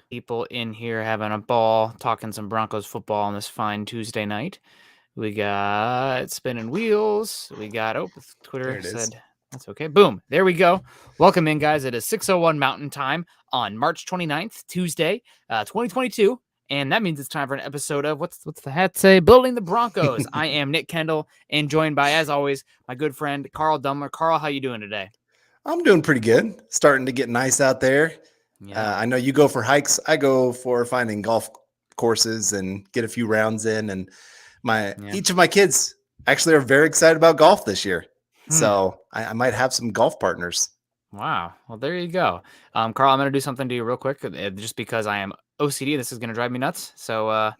People in here having a ball, talking some Broncos football on this fine Tuesday night. We got spinning wheels. We got, There Twitter it is. said that's okay. Boom. There we go. Welcome in, guys. It is 6:01 Mountain Time on March 29th, Tuesday, 2022. And that means it's time for an episode of what's the hat say? Building the Broncos. I am Nick Kendell and joined by, as always, my good friend Carl Dumler. Carl, how you doing today? I'm doing pretty good. Starting to get nice out there. Yeah. I know you go for hikes. I go for finding golf courses and get a few rounds in. And Yeah. each of my kids actually are very excited about golf this year. Hmm. So I might have some golf partners. Wow. Well, there you go. Carl, I'm going to do something to you real quick just because I am OCD. This is going to drive me nuts. So,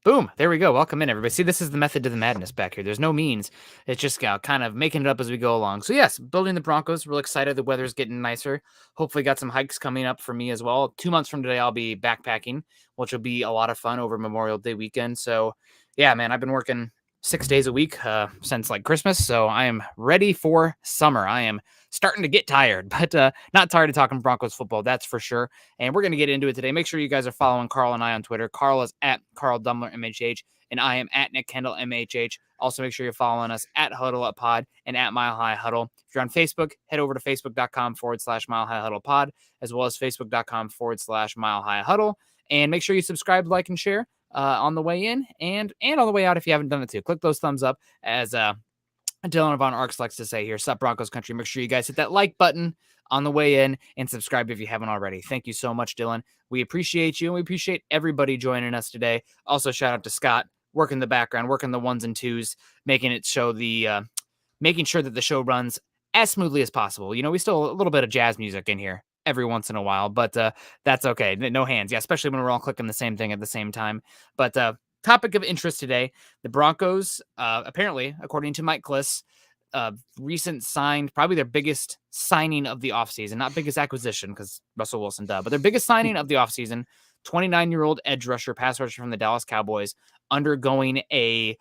boom. There we go. Welcome in, everybody. See, this is the method to the madness back here. There's no means. It's just kind of making it up as we go along. So, yes, building the Broncos. Real excited. The weather's getting nicer. Hopefully, got some hikes coming up for me as well. 2 months from today, I'll be backpacking, which will be a lot of fun over Memorial Day weekend. So, yeah, man, I've been working 6 days a week since like Christmas. So, I am ready for summer. I am starting to get tired, but not tired of talking Broncos football, that's for sure. And we're going to get into it today. Make sure you guys are following Carl and I on Twitter. Carl is at Carl Dumler MHH, and I am at Nick Kendell MHH. Also, make sure you're following us at Huddle Up Pod and at Mile High Huddle. If you're on Facebook, head over to facebook.com/Mile High Huddle Pod, as well as facebook.com/Mile High Huddle. And make sure you subscribe, like, and share on the way in and on the way out if you haven't done it too. Click those thumbs up as Dylan Von Arks likes to say here, sup Broncos country. Make sure you guys hit that like button on the way in and subscribe if you haven't already. Thank you so much, Dylan. We appreciate you and we appreciate everybody joining us today. Also, shout out to Scott, working the background, working the ones and twos, making sure that the show runs as smoothly as possible. You know, we still a little bit of jazz music in here every once in a while, but that's okay. No hands. Yeah, especially when we're all clicking the same thing at the same time. But topic of interest today, the Broncos, apparently, according to Mike Kliss, recent signed, probably their biggest signing of the offseason, not biggest acquisition because Russell Wilson but their biggest signing of the offseason, 29-year-old edge rusher, pass rusher from the Dallas Cowboys, undergoing a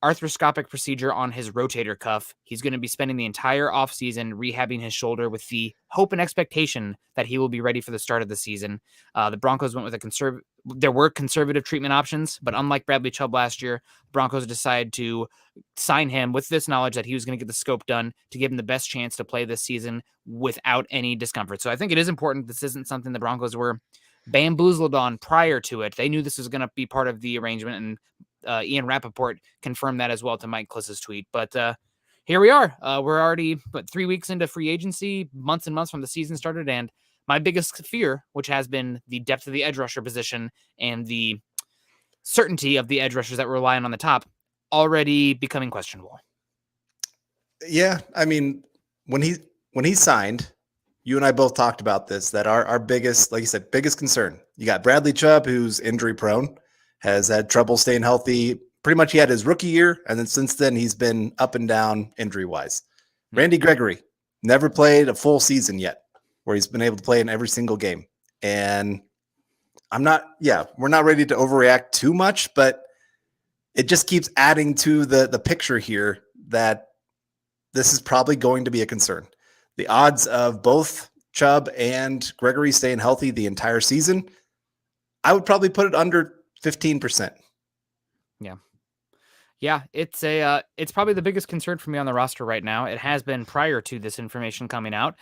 arthroscopic procedure on his rotator cuff. He's going to be spending the entire offseason rehabbing his shoulder with the hope and expectation that he will be ready for the start of the season. The Broncos went with there were conservative treatment options, but unlike Bradley Chubb last year, Broncos decided to sign him with this knowledge that he was going to get the scope done to give him the best chance to play this season without any discomfort. So I think it is important. This isn't something the Broncos were bamboozled on prior to it. They knew this was going to be part of the arrangement, and Ian Rappaport confirmed that as well to Mike Kliss's tweet. But here we are. We're already 3 weeks into free agency, months and months from the season started, and my biggest fear, which has been the depth of the edge rusher position and the certainty of the edge rushers that were relying on the top, already becoming questionable. Yeah, I mean, when he signed, you and I both talked about this, that our biggest, like you said, biggest concern. You got Bradley Chubb, who's injury prone, has had trouble staying healthy. Pretty much he had his rookie year, and then since then he's been up and down injury-wise. Randy Gregory never played a full season yet, where he's been able to play in every single game. And we're not ready to overreact too much, but it just keeps adding to the picture here that this is probably going to be a concern. The odds of both Chubb and Gregory staying healthy the entire season, I would probably put it under 15%. Yeah, it's probably the biggest concern for me on the roster right now. It has been prior to this information coming out,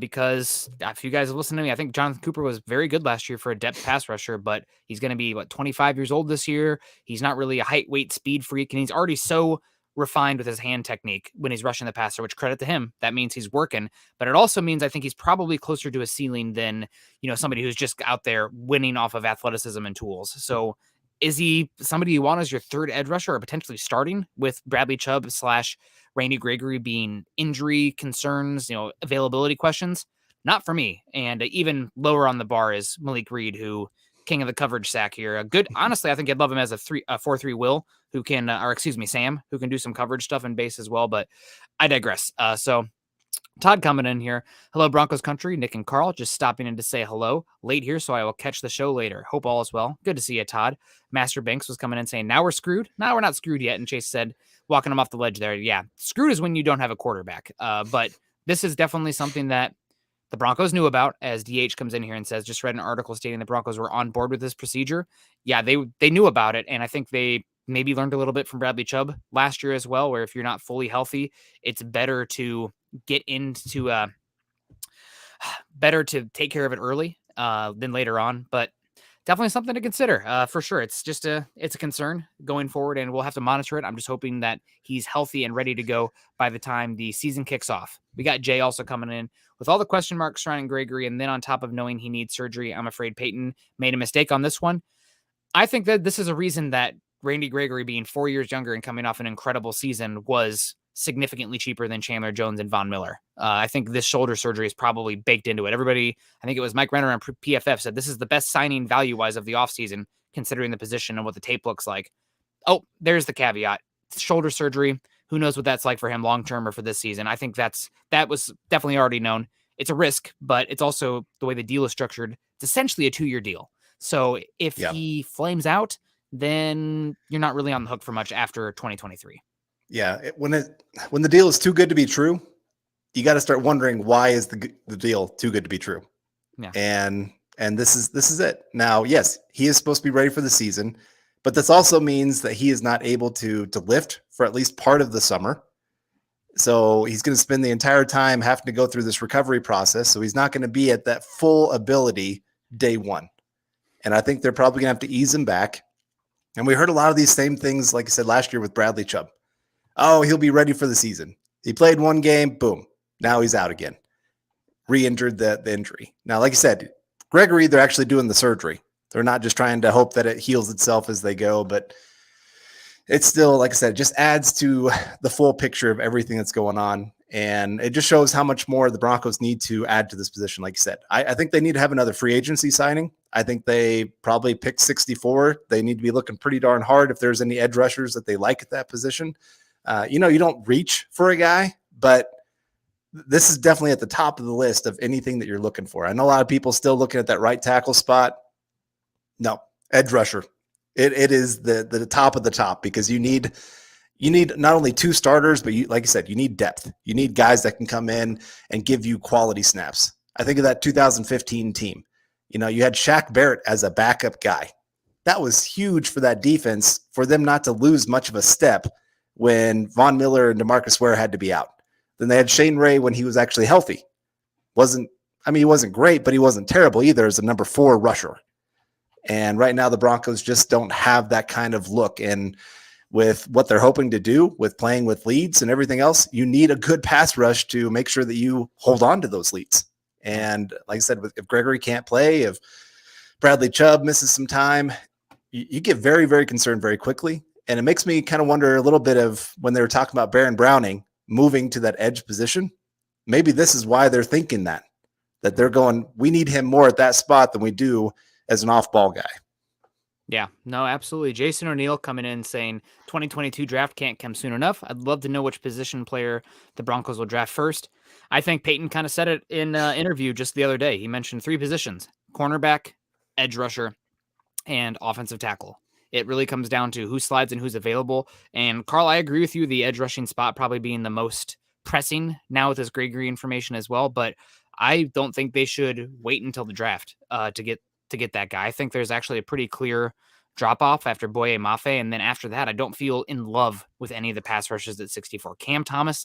because if you guys have listened to me, I think Jonathan Cooper was very good last year for a depth pass rusher, but he's going to be 25 years old this year. He's not really a height, weight, speed freak, and he's already so refined with his hand technique when he's rushing the passer, which credit to him. That means he's working, but it also means I think he's probably closer to a ceiling than, somebody who's just out there winning off of athleticism and tools. So is he somebody you want as your third edge rusher or potentially starting with Bradley Chubb / Randy Gregory being injury concerns, availability questions? Not for me. And even lower on the bar is Malik Reed, who king of the coverage sack here. Honestly, I think I'd love him as a 4-3 Will who can, Sam, who can do some coverage stuff in base as well. But I digress. So Todd coming in here. Hello, Broncos country. Nick and Carl just stopping in to say hello. Late here, so I will catch the show later. Hope all is well. Good to see you, Todd. Master Banks was coming in saying, now we're screwed. No, we're not screwed yet. And Chase said, walking him off the ledge there. Yeah, screwed is when you don't have a quarterback. But this is definitely something that the Broncos knew about, as DH comes in here and says, just read an article stating the Broncos were on board with this procedure. Yeah, they knew about it, and I think they maybe learned a little bit from Bradley Chubb last year as well, where if you're not fully healthy, it's better to get into better to take care of it early than later on. But definitely something to consider for sure. It's a concern going forward, and we'll have to monitor it. I'm just hoping that he's healthy and ready to go by the time the season kicks off. We got Jay also coming in with all the question marks surrounding Gregory, and then on top of knowing he needs surgery, I'm afraid Peyton made a mistake on this one. I think that this is a reason that Randy Gregory, being 4 years younger and coming off an incredible season, was significantly cheaper than Chandler Jones and Von Miller. I think this shoulder surgery is probably baked into it. Everybody, I think it was Mike Renner on PFF said this is the best signing value-wise of the offseason, considering the position and what the tape looks like. Oh, there's the caveat. Shoulder surgery. Who knows what that's like for him long-term or for this season. I think that was definitely already known. It's a risk, but it's also the way the deal is structured. It's essentially a 2-year deal. So if he flames out, then you're not really on the hook for much after 2023. Yeah, when the deal is too good to be true, you got to start wondering, why is the deal too good to be true? Yeah. And this is it. Now, yes, he is supposed to be ready for the season, but this also means that he is not able to lift for at least part of the summer. So he's going to spend the entire time having to go through this recovery process. So he's not going to be at that full ability day one. And I think they're probably going to have to ease him back. And we heard a lot of these same things, like I said, last year with Bradley Chubb. Oh, he'll be ready for the season. He played one game, boom. Now he's out again. Re-injured the injury. Now, like I said, Gregory, they're actually doing the surgery. They're not just trying to hope that it heals itself as they go, but it's still, like I said, it just adds to the full picture of everything that's going on. And it just shows how much more the Broncos need to add to this position. Like you said, I think they need to have another free agency signing. I think they probably picked 64. They need to be looking pretty darn hard if there's any edge rushers that they like at that position. You don't reach for a guy, but this is definitely at the top of the list of anything that you're looking for. I know a lot of people still looking at that right tackle spot. No, edge rusher. It is the top of the top, because you need not only 2 starters, but like I said, you need depth. You need guys that can come in and give you quality snaps. I think of that 2015 team. You had Shaq Barrett as a backup guy. That was huge for that defense, for them not to lose much of a step when Von Miller and DeMarcus Ware had to be out. Then they had Shane Ray when he was actually healthy. He wasn't great, but he wasn't terrible either as a number 4 rusher. And right now the Broncos just don't have that kind of look. And with what they're hoping to do with playing with leads and everything else, you need a good pass rush to make sure that you hold on to those leads. And like I said, if Gregory can't play, if Bradley Chubb misses some time, you get very, very concerned very quickly. And it makes me kind of wonder a little bit of when they were talking about Baron Browning moving to that edge position. Maybe this is why they're thinking that they're going, we need him more at that spot than we do as an off-ball guy. Yeah, no, absolutely. Jason O'Neill coming in saying 2022 draft can't come soon enough. I'd love to know which position player the Broncos will draft first. I think Peyton kind of said it in an interview just the other day. He mentioned 3 positions: cornerback, edge rusher, and offensive tackle. It really comes down to who slides and who's available. And Carl, I agree with you. The edge rushing spot probably being the most pressing now with this Gregory information as well. But I don't think they should wait until the draft to get that guy. I think there's actually a pretty clear drop off after Boye Mafe. And then after that, I don't feel in love with any of the pass rushes at 64. Cam Thomas,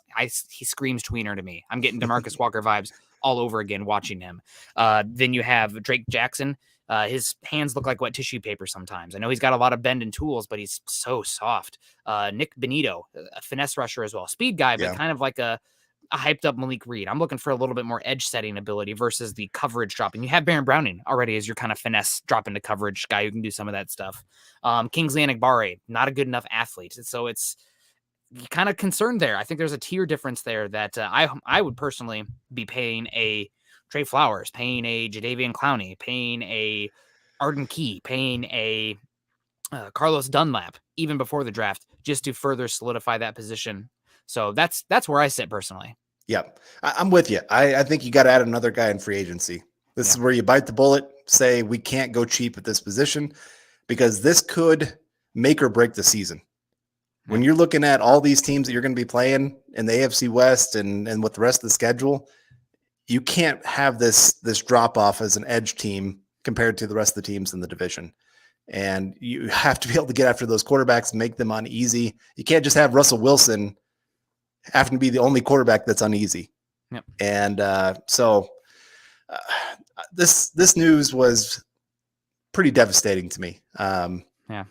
he screams tweener to me. I'm getting DeMarcus Walker vibes all over again watching him. Then you have Drake Jackson. His hands look like wet tissue paper sometimes. I know he's got a lot of bend and tools, but he's so soft. Nick Benito, a finesse rusher as well. Speed guy, but kind of like a hyped up Malik Reed. I'm looking for a little bit more edge setting ability versus the coverage drop. And you have Baron Browning already as your kind of finesse drop into coverage guy who can do some of that stuff. Kingsley Enagbare, not a good enough athlete. So it's kind of concerned there. I think there's a tier difference there that I would personally be paying a Trey Flowers, paying a Jadeveon Clowney, paying a Arden Key, paying a Carlos Dunlap, even before the draft, just to further solidify that position. So that's where I sit personally. Yeah, I'm with you. I think you got to add another guy in free agency. This is where you bite the bullet, say we can't go cheap at this position, because this could make or break the season. When you're looking at all these teams that you're going to be playing in the AFC West and with the rest of the schedule, you can't have this drop off as an edge team compared to the rest of the teams in the division. And you have to be able to get after those quarterbacks and make them uneasy. You can't just have Russell Wilson having to be the only quarterback that's uneasy. Yep. And so this news was pretty devastating to me. Yeah.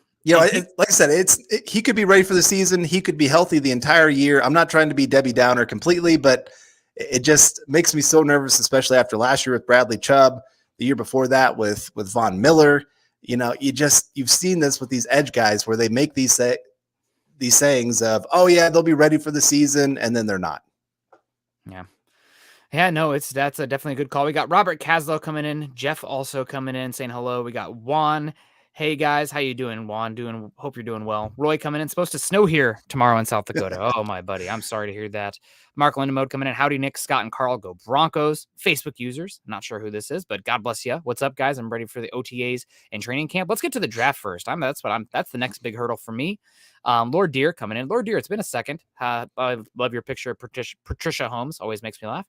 Like I said, he could be ready for the season. He could be healthy the entire year. I'm not trying to be Debbie Downer completely, but it just makes me so nervous, especially after last year with Bradley Chubb, the year before that with Von Miller. You've seen this with these edge guys where they make these sayings of, oh yeah, they'll be ready for the season, and then they're not. Yeah. Yeah, no, that's a definitely a good call. We got Robert Caslow coming in, Jeff also coming in saying hello. We got Juan. Hey guys, how you doing, Juan? Hope you're doing well. Roy coming in. Supposed to snow here tomorrow in South Dakota. Oh my buddy, I'm sorry to hear that. Mark Lindemode coming in. Howdy, Nick, Scott, and Carl. Go Broncos. Facebook users. Not sure who this is, but God bless you. What's up, guys? I'm ready for the OTAs and training camp. Let's get to the draft first. That's the next big hurdle for me. Lord Deer coming in. Lord Deer, it's been a second. I love your picture of Patricia Holmes. Always makes me laugh.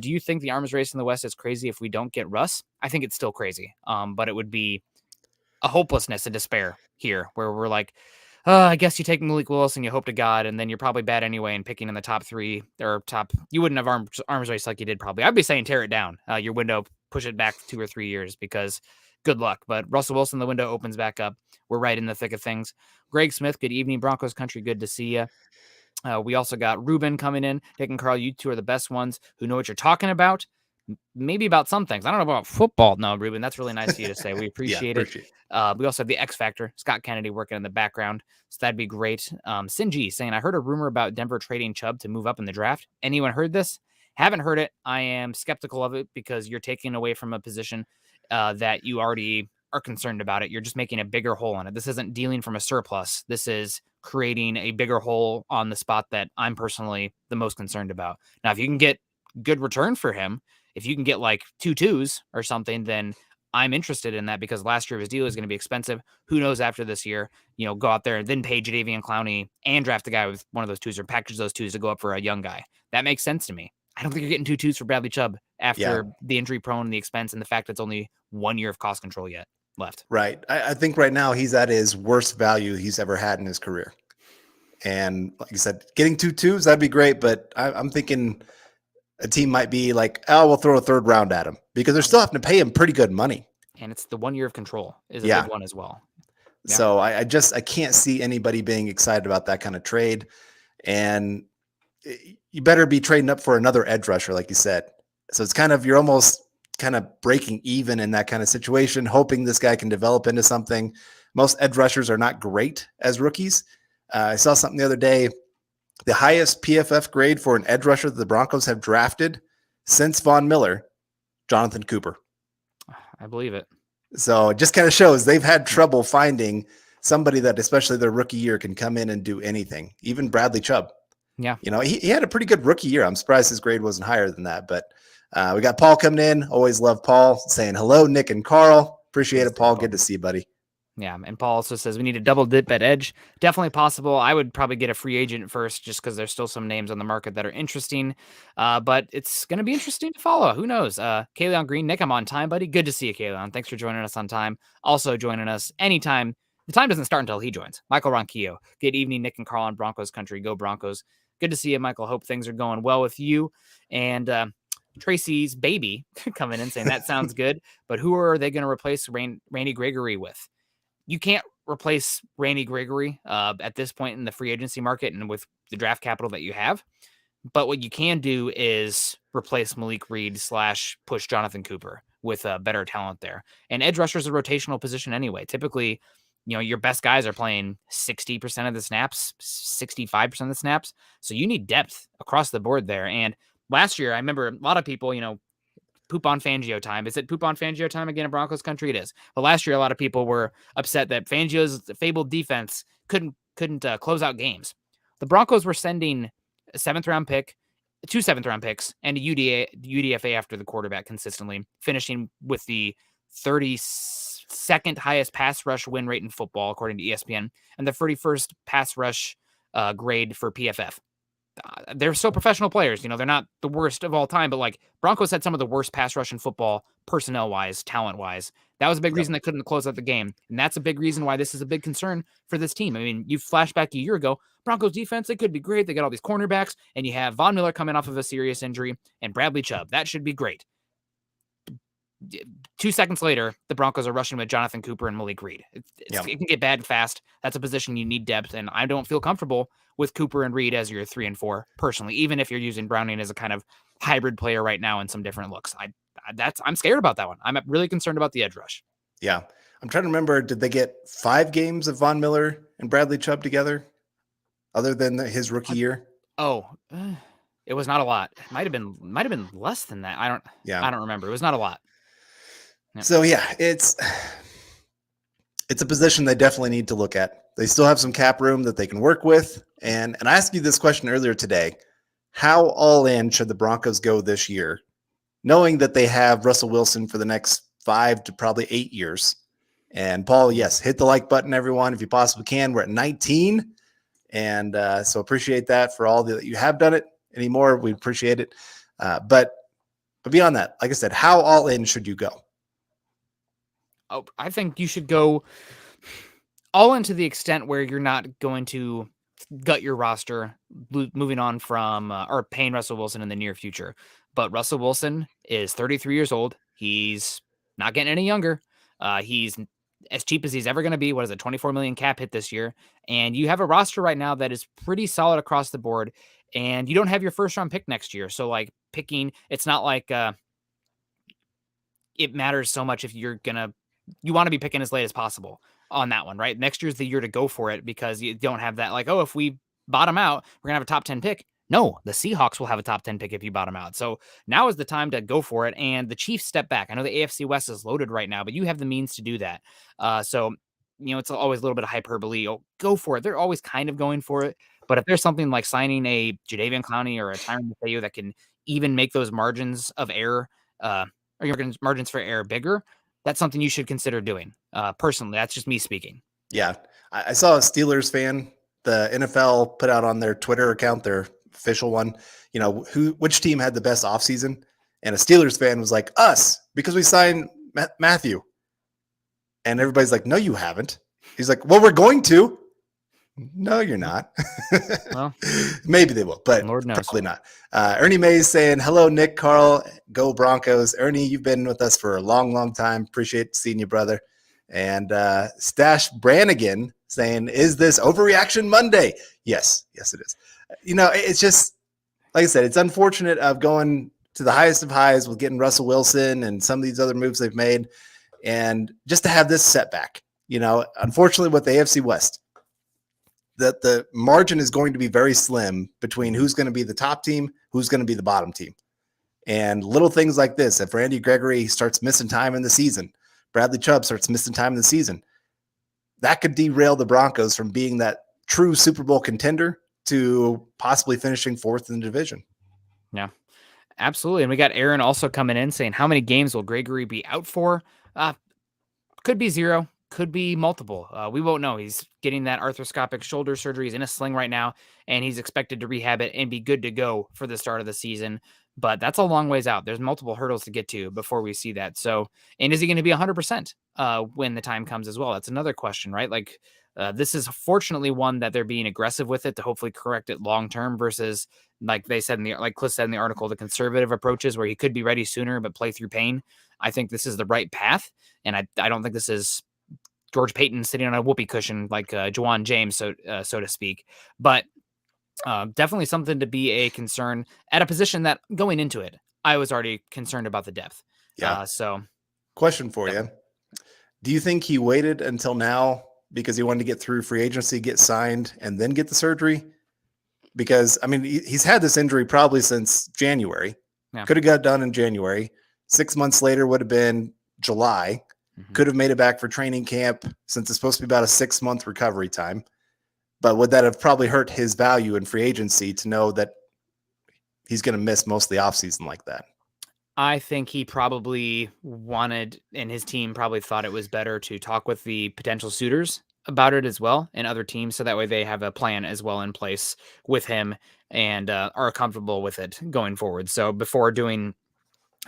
Do you think the arms race in the West is crazy if we don't get Russ? I think it's still crazy. But it would be a hopelessness and despair here where we're like, I guess you take Malik Willis and you hope to God, and then you're probably bad anyway and picking in the top 3 or top. You wouldn't have arms race like you did probably. I'd be saying tear it down. Your window, push it back 2 or 3 years because good luck. But Russell Wilson, the window opens back up. We're right in the thick of things. Greg Smith, good evening, Broncos country. Good to see you. We also got Ruben coming in. Nick and Carl, you two are the best ones who know what you're talking about. Maybe about some things. I don't know about football. No, Ruben, that's really nice of you to say. We appreciate it. We also have the X Factor, Scott Kennedy working in the background. So that'd be great. Sinji saying, I heard a rumor about Denver trading Chubb to move up in the draft. Anyone heard this? Haven't heard it. I am skeptical of it because you're taking away from a position that you already are concerned about it. You're just making a bigger hole in it. This isn't dealing from a surplus. This is creating a bigger hole on the spot that I'm personally the most concerned about. Now, if you can get good return for him, if you can get like 2 2s or something, then I'm interested in that because last year his deal is going to be expensive. Who knows after this year, go out there and then pay Jadeveon Clowney and draft a guy with one of those 2s or package those 2s to go up for a young guy. That makes sense to me. I don't think you're getting 2 2s for Bradley Chubb after the injury prone, the expense, and the fact that it's only 1 year of cost control yet left. Right. I think right now he's at his worst value he's ever had in his career. And like you said, getting 2 2s, that'd be great. But I'm thinking a team might be like, oh, we'll throw a 3rd round at him because they're still having to pay him pretty good money. And it's the 1 year of control is a big one as well. Yeah. So I can't see anybody being excited about that kind of trade. And you better be trading up for another edge rusher, like you said. So it's you're almost kind of breaking even in that kind of situation, hoping this guy can develop into something. Most edge rushers are not great as rookies. I saw something the other day. The highest PFF grade for an edge rusher that the Broncos have drafted since Von Miller, Jonathan Cooper. I believe it. So it just kind of shows they've had trouble finding somebody that, especially their rookie year, can come in and do anything. Even Bradley Chubb. Yeah. He had a pretty good rookie year. I'm surprised his grade wasn't higher than that. But we got Paul coming in. Always love Paul saying hello, Nick and Carl. Appreciate it, Paul. Good to see you, buddy. Yeah, and Paul also says we need a double dip at edge. Definitely possible. I would probably get a free agent first just because there's still some names on the market that are interesting. But it's going to be interesting to follow. Who knows? Kayleon Green, Nick, I'm on time, buddy. Good to see you, Kayleon. Thanks for joining us on time. Also joining us anytime. The time doesn't start until he joins. Michael Ronquillo. Good evening, Nick and Carl on Broncos country. Go Broncos. Good to see you, Michael. Hope things are going well with you. And Tracy's baby coming in saying that sounds good. But who are they going to replace Randy Gregory with? You can't replace Randy Gregory at this point in the free agency market and with the draft capital that you have. But what you can do is replace Malik Reed / push Jonathan Cooper with better talent there. And edge rusher is a rotational position anyway. Typically, your best guys are playing 60% of the snaps, 65% of the snaps. So you need depth across the board there. And last year, I remember a lot of people, poop on Fangio time. Is it poop on Fangio time again in Broncos country? It is. But last year, a lot of people were upset that Fangio's fabled defense couldn't close out games. The Broncos were sending a 7th round pick, 2 7th round picks, and a UDFA after the quarterback consistently, finishing with the 32nd highest pass rush win rate in football, according to ESPN, and the 31st pass rush grade for PFF. they're still professional players. They're not the worst of all time, but like Broncos had some of the worst pass rush in football, personnel wise, talent wise. That was a big reason they couldn't close out the game. And that's a big reason why this is a big concern for this team. I mean, you flash back a year ago, Broncos defense, they could be great. They got all these cornerbacks, and you have Von Miller coming off of a serious injury and Bradley Chubb. That should be great. 2 seconds later, the Broncos are rushing with Jonathan Cooper and Malik Reed. It can get bad fast. That's a position you need depth, and I don't feel comfortable with Cooper and Reed as your 3 and 4 personally, even if you're using Browning as a kind of hybrid player right now in some different looks. I'm scared about that one. I'm really concerned about the edge rush. Yeah. I'm trying to remember, did they get 5 games of Von Miller and Bradley Chubb together other than his rookie year? It was not a lot. It might have been less than that. I don't remember. It was not a lot. Yeah. So it's a position they definitely need to look at. They still have some cap room that they can work with. And I asked you this question earlier today. How all in should the Broncos go this year, knowing that they have Russell Wilson for the next 5 to probably 8 years? And Paul, yes, hit the like button, everyone, if you possibly can. We're at 19. And so appreciate that for all that you have done it. Any more, we appreciate it. But beyond that, like I said, how all in should you go? Oh, I think you should go all in to the extent where you're not going to gut your roster, moving on from or paying Russell Wilson in the near future. But Russell Wilson is 33 years old. He's not getting any younger. He's as cheap as he's ever going to be. What is it, 24 million cap hit this year? And you have a roster right now that is pretty solid across the board. And you don't have your first round pick next year. So like picking, it's not like it matters so much if you want to be picking as late as possible on that one, right? Next year's the year to go for it because you don't have that like, oh, if we bottom out, we're gonna have a top 10 pick. No, the Seahawks will have a top 10 pick if you bottom out. So now is the time to go for it. And the Chiefs step back. I know the AFC West is loaded right now, but you have the means to do that. So it's always a little bit of hyperbole. Oh, go for it. They're always kind of going for it. But if there's something like signing a Jadeveon Clowney or a Tyrann Mathieu that can even make those margins of error, or your margins for error bigger, that's something you should consider doing. Personally, that's just me speaking. Yeah. I saw a Steelers fan, the NFL put out on their Twitter account, their official one, which team had the best offseason. And a Steelers fan was like, us, because we signed Matthew. And everybody's like, no, you haven't. He's like, well, we're going to. No, you're not. Well, maybe they will, but Lord knows. Probably not. Ernie Mays saying, hello, Nick, Carl, go Broncos. Ernie, you've been with us for a long, long time. Appreciate seeing you, brother. And Stash Brannigan saying, is this Overreaction Monday? Yes, it is. It's just, like I said, it's unfortunate of going to the highest of highs with getting Russell Wilson and some of these other moves they've made. And just to have this setback, unfortunately with the AFC West, that the margin is going to be very slim between who's going to be the top team, who's going to be the bottom team. And little things like this, if Randy Gregory starts missing time in the season, Bradley Chubb starts missing time in the season, that could derail the Broncos from being that true Super Bowl contender to possibly finishing 4th in the division. Yeah, absolutely. And we got Aaron also coming in saying, how many games will Gregory be out for? Could be 0. Could be multiple. We won't know. He's getting that arthroscopic shoulder surgery. He's in a sling right now, and he's expected to rehab it and be good to go for the start of the season. But that's a long ways out. There's multiple hurdles to get to before we see that. So, and is he going to be 100% when the time comes as well? That's another question, right? Like, this is fortunately one that they're being aggressive with it to hopefully correct it long term versus, like they said like Cliff said in the article, the conservative approaches where he could be ready sooner but play through pain. I think this is the right path, and I don't think this is George Payton sitting on a whoopee cushion like Juwan James, so to speak. But definitely something to be a concern at a position that going into it, I was already concerned about the depth. Yeah. So question for you. Do you think he waited until now because he wanted to get through free agency, get signed, and then get the surgery? Because, I mean, he's had this injury probably since January. Yeah. Could have got done in January. 6 months later would have been July. Could have made it back for training camp since it's supposed to be about a 6-month recovery time. But would that have probably hurt his value in free agency to know that he's going to miss most of the offseason like that? I think he probably wanted, and his team probably thought it was better to talk with the potential suitors about it as well in other teams, so that way they have a plan as well in place with him and are comfortable with it going forward. So before doing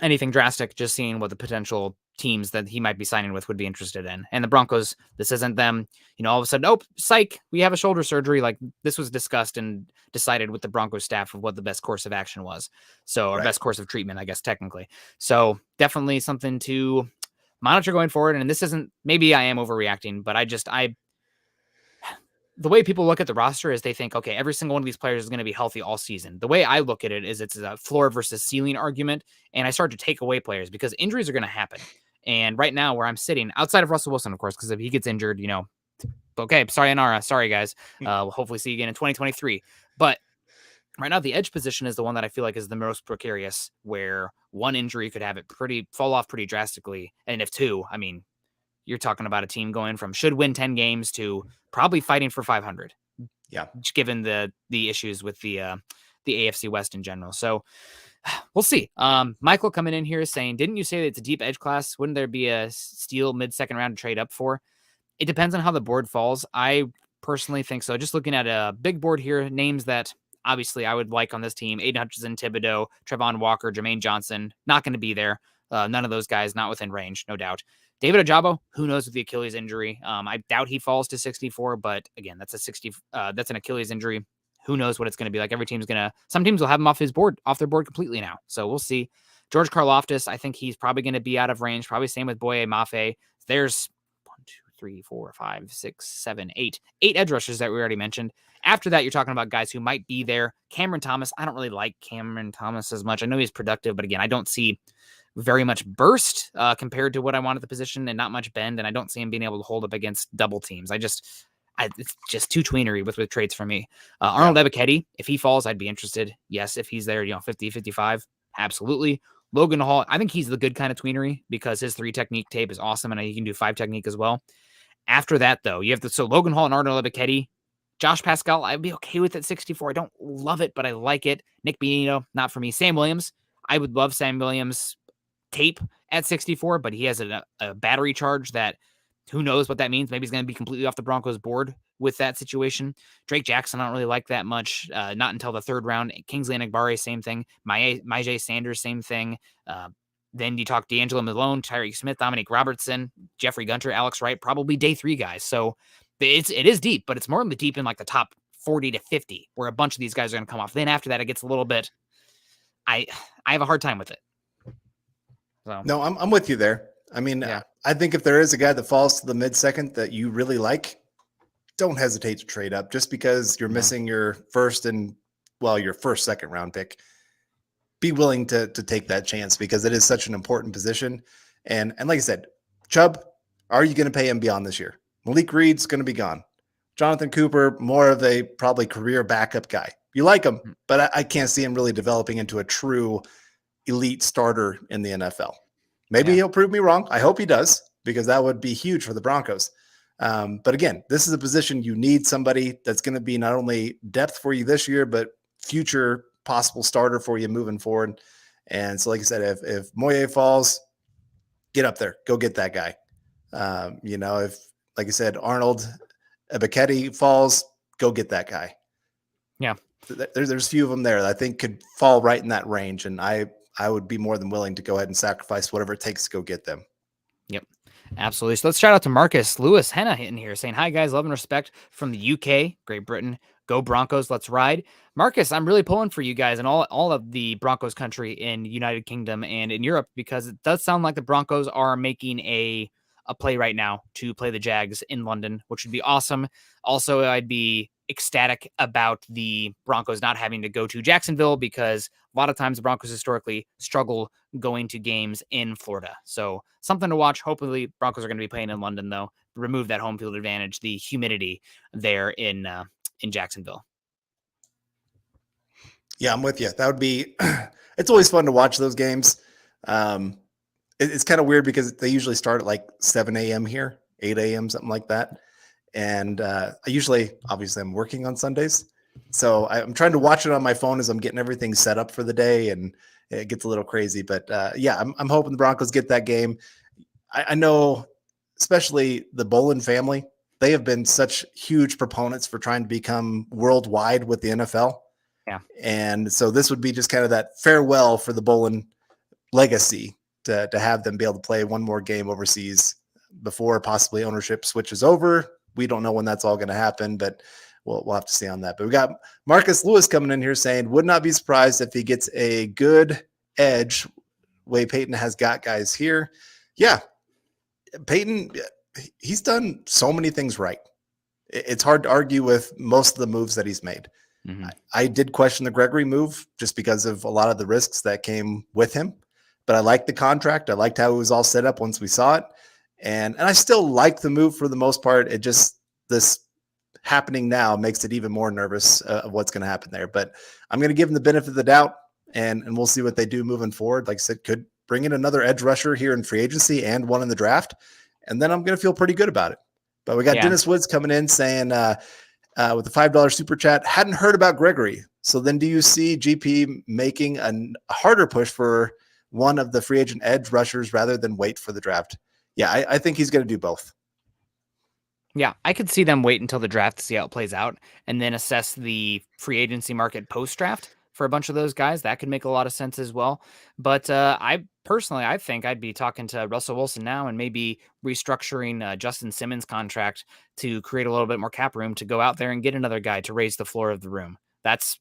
anything drastic, just seeing what the potential teams that he might be signing with would be interested in. And the Broncos, this isn't them, all of a sudden, oh, psych, we have a shoulder surgery. Like, this was discussed and decided with the Broncos staff of what the best course of action was. So, or Right. best course of treatment, I guess, technically. So definitely something to monitor going forward. And this isn't, maybe I am overreacting, but the way people look at the roster is they think, okay, every single one of these players is going to be healthy all season. The way I look at it is it's a floor versus ceiling argument. And I start to take away players because injuries are going to happen. And right now where I'm sitting outside of Russell Wilson, of course, because if he gets injured, okay, sayonara, sorry guys. We'll hopefully see you again in 2023. But right now the edge position is the one that I feel like is the most precarious, where one injury could have it fall off pretty drastically. And if two, I mean, you're talking about a team going from should win 10 games to probably fighting for 500. Yeah. Given the issues with the AFC West in general. So we'll see. Michael coming in here is saying, didn't you say that it's a deep edge class? Wouldn't there be a steal mid-second round to trade up for? It depends on how the board falls. I personally think so. Just looking at a big board here, names that obviously I would like on this team: Aiden Hutchinson, Thibodeau, Trevon Walker, Jermaine Johnson, not going to be there. None of those guys, not within range, no doubt. David Ojabo, who knows with the Achilles injury? I doubt he falls to 64, but again, that's that's an Achilles injury. Who knows what it's going to be like? Some teams will have him off their board completely now. So we'll see. George Karlaftis, I think he's probably going to be out of range. Probably same with Boye Mafe. There's 1, 2, 3, 4, 5, 6, 7, 8 edge rushers that we already mentioned. After that, you're talking about guys who might be there. Cameron Thomas, I don't really like Cameron Thomas as much. I know he's productive, but again, I don't see very much burst compared to what I want at the position, and not much bend. And I don't see him being able to hold up against double teams. It's just too tweenery with traits for me. Arnold Ebiketie, if he falls, I'd be interested. Yes, if he's there, 50, 55, absolutely. Logan Hall, I think he's the good kind of tweenery because his 3 technique tape is awesome, and he can do 5 technique as well. After that, though, you have so Logan Hall and Arnold Ebiketie. Josh Pascal, I'd be okay with at 64. I don't love it, but I like it. Nick Bonino, not for me. Sam Williams, I would love Sam Williams' tape at 64, but he has a battery charge that who knows what that means. Maybe he's going to be completely off the Broncos board with that situation. Drake Jackson, I don't really like that much. Not until the 3rd round. Kingsley Enagbare, same thing. Myjai Sanders, same thing. Then you talk D'Angelo Malone, Tyreek Smith, Dominique Robertson, Jeffrey Gunter, Alex Wright, probably day 3 guys. So it is deep, but it's more deep in like the top 40 to 50, where a bunch of these guys are going to come off. Then after that, it gets a little bit. I have a hard time with it. So. No, I'm with you there. I mean, yeah. I think if there is a guy that falls to the mid-second that you really like, don't hesitate to trade up just because you're missing your first, second round pick. Be willing to take that chance because it is such an important position. And like I said, Chubb, are you going to pay him beyond this year? Malik Reed's going to be gone. Jonathan Cooper, more of a probably career backup guy. You like him, but I can't see him really developing into a true elite starter in the NFL. Maybe he'll prove me wrong. I hope he does, because that would be huge for the Broncos. But again, this is a position you need somebody that's going to be not only depth for you this year, but future possible starter for you moving forward. And so, like I said, if Moye falls, get up there, go get that guy. If, like I said, Arnold Ebiketie falls, go get that guy. Yeah. There's a few of them there that I think could fall right in that range. And I would be more than willing to go ahead and sacrifice whatever it takes to go get them. Yep, absolutely. So let's shout out to Marcus Lewis Henna in here saying, hi guys, love and respect from the UK, Great Britain. Go Broncos, let's ride. Marcus, I'm really pulling for you guys and all of the Broncos country in United Kingdom and in Europe, because it does sound like the Broncos are making a play right now to play the Jags in London, which would be awesome. Also, I'd be ecstatic about the Broncos not having to go to Jacksonville, because a lot of times the Broncos historically struggle going to games in Florida. So something to watch. Hopefully Broncos are going to be playing in London, though. Remove that home field advantage, the humidity there in Jacksonville. Yeah, I'm with you. That would be, it's always fun to watch those games. It's kind of weird because they usually start at like 7 a.m. here, 8 a.m., something like that. And obviously I'm working on Sundays. So I'm trying to watch it on my phone as I'm getting everything set up for the day, and it gets a little crazy. But I'm hoping the Broncos get that game. I know, especially the Bolin family, they have been such huge proponents for trying to become worldwide with the NFL. Yeah. And so this would be just kind of that farewell for the Bolin legacy to have them be able to play one more game overseas before possibly ownership switches over. We don't know when that's all going to happen, but we'll have to see on that. But we got Marcus Lewis coming in here saying, would not be surprised if he gets a good edge. Way Peyton has got guys here. Yeah. Peyton, he's done so many things right. It's hard to argue with most of the moves that he's made. Mm-hmm. I did question the Gregory move just because of a lot of the risks that came with him, but I liked the contract. I liked how it was all set up once we saw it. And I still like the move for the most part. It just, this happening now makes it even more nervous of what's going to happen there. But I'm going to give them the benefit of the doubt, and we'll see what they do moving forward. Like I said, could bring in another edge rusher here in free agency and one in the draft, and then I'm going to feel pretty good about it. But we got Dennis Woods coming in saying with the $5 super chat, hadn't heard about Gregory. So then do you see GP making a harder push for one of the free agent edge rushers rather than wait for the draft? Yeah, I think he's going to do both. Yeah, I could see them wait until the draft to see how it plays out and then assess the free agency market post-draft for a bunch of those guys. That could make a lot of sense as well. But I think I'd be talking to Russell Wilson now and maybe restructuring Justin Simmons' contract to create a little bit more cap room to go out there and get another guy to raise the floor of the room. That's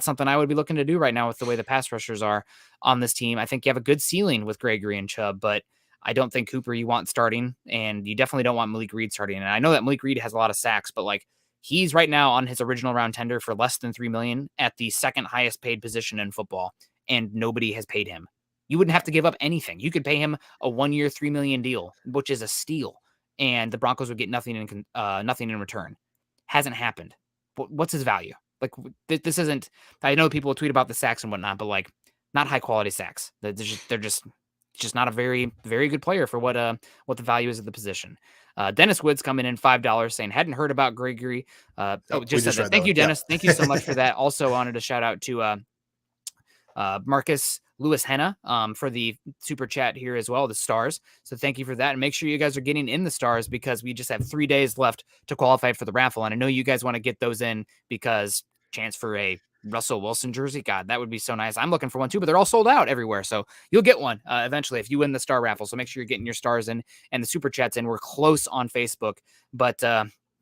something I would be looking to do right now with the way the pass rushers are on this team. I think you have a good ceiling with Gregory and Chubb, but I don't think Cooper you want starting, and you definitely don't want Malik Reed starting. And I know that Malik Reed has a lot of sacks, but like he's right now on his original round tender for less than $3 million at the second highest paid position in football, and nobody has paid him. You wouldn't have to give up anything. You could pay him a 1-year, $3 million deal, which is a steal, and the Broncos would get nothing in return. Hasn't happened. What's his value? Like this isn't. I know people will tweet about the sacks and whatnot, but like not high quality sacks. They're just not a very, very good player for what the value is of the position. Dennis Woods coming in $5 saying hadn't heard about Gregory. Just said that. Thank you, Dennis. Yeah. Thank you so much for that. Also wanted to shout out to Marcus Lewis Henna for the super chat here as well, the stars. So thank you for that. And make sure you guys are getting in the stars because we just have 3 days left to qualify for the raffle. And I know you guys want to get those in because chance for a Russell Wilson jersey. God, that would be so nice. I'm looking for one too, but they're all sold out everywhere. So you'll get one eventually if you win the star raffle. So make sure you're getting your stars in and the super chats in. We're close on Facebook, but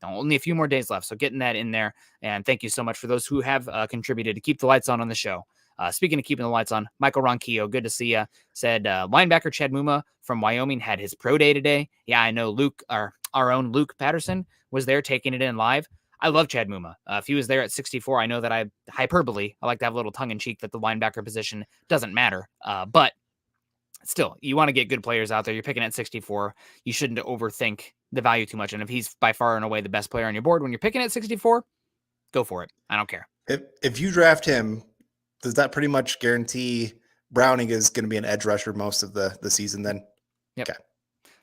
only a few more days left. So getting that in there. And thank you so much for those who have contributed to keep the lights on the show. Speaking of keeping the lights on, Michael Ronquillo, good to see you, said linebacker Chad Muma from Wyoming had his pro day today. Yeah, I know Luke, our own Luke Patterson, was there taking it in live. I love Chad Muma. If he was there at 64, I know that I like to have a little tongue in cheek that the linebacker position doesn't matter. But still, you want to get good players out there. You're picking at 64. You shouldn't overthink the value too much. And if he's by far and away the best player on your board when you're picking at 64, go for it. I don't care. If you draft him, does that pretty much guarantee Browning is going to be an edge rusher most of the season then? Yep. Okay.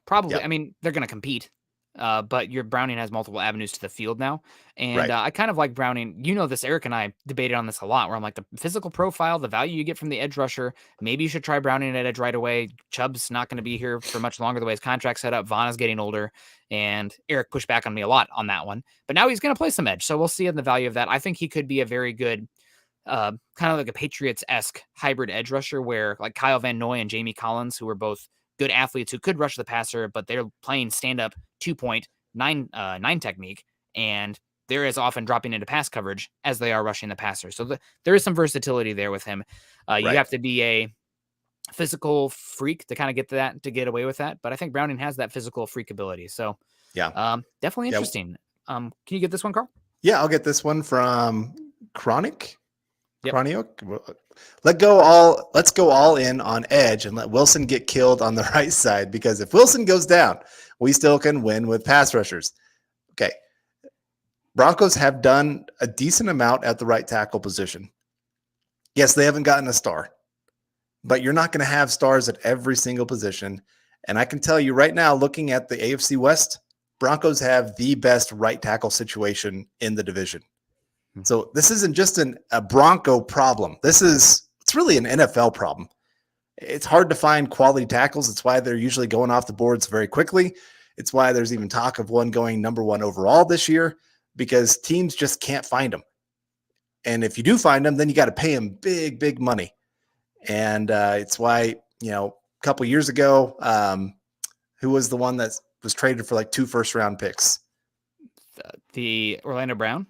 Probably. Yep. I mean, they're going to compete. But your Browning has multiple avenues to the field now. And right. I kind of like Browning. You know this, Eric and I debated on this a lot, where I'm like, the physical profile, the value you get from the edge rusher, maybe you should try Browning at edge right away. Chubb's not going to be here for much longer the way his contract's set up. Vaughn is getting older. And Eric pushed back on me a lot on that one. But now he's going to play some edge. So we'll see in the value of that. I think he could be a very good, kind of like a Patriots-esque hybrid edge rusher where like Kyle Van Noy and Jamie Collins, who are both good athletes who could rush the passer, but they're playing stand-up 2-point 9 technique, and they're as often dropping into pass coverage as they are rushing the passer. So there is some versatility there with him. You have to be a physical freak to kind of to get away with that. But I think Browning has that physical freak ability. So definitely interesting. Can you get this one, Carl? Yeah, I'll get this one from Chronic. Yep. Let's go all in on edge and let Wilson get killed on the right side, because if Wilson goes down, we still can win with pass rushers. Okay. Broncos have done a decent amount at the right tackle position. Yes, they haven't gotten a star, but you're not going to have stars at every single position. And I can tell you right now, looking at the AFC West, Broncos have the best right tackle situation in the division. So this isn't just a Bronco problem. It's really an NFL problem. It's hard to find quality tackles. It's why they're usually going off the boards very quickly. It's why there's even talk of one going number 1 overall this year, because teams just can't find them. And if you do find them, then you got to pay them big, big money. And it's why, a couple years ago, who was the one that was traded for like 2 first-round picks? The Orlando Brown?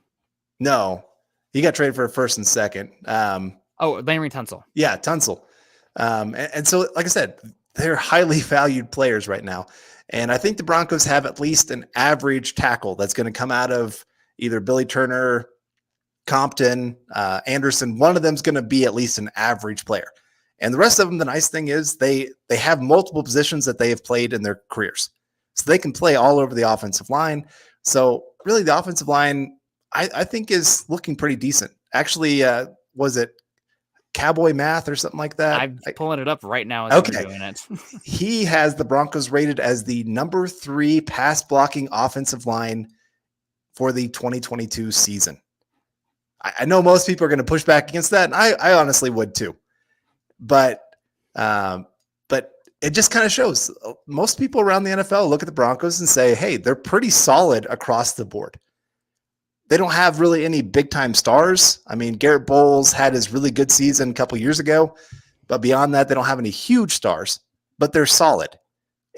No, he got traded for a first and second. Larry Tunsil. Yeah, Tunsil. And so, like I said, they're highly valued players right now. And I think the Broncos have at least an average tackle that's going to come out of either Billy Turner, Compton, Anderson. One of them is going to be at least an average player. And the rest of them, the nice thing is they have multiple positions that they have played in their careers. So they can play all over the offensive line. So really the offensive line, I think, is looking pretty decent. Actually, was it Cowboy Math or something like that? I'm pulling it up right now as we're doing it. He has the Broncos rated as the number 3 pass blocking offensive line for the 2022 season. I know most people are going to push back against that, and I honestly would too. But it just kind of shows most people around the NFL look at the Broncos and say, hey, they're pretty solid across the board. They don't have really any big-time stars. I mean, Garrett Bowles had his really good season a couple years ago, but beyond that, they don't have any huge stars, but they're solid.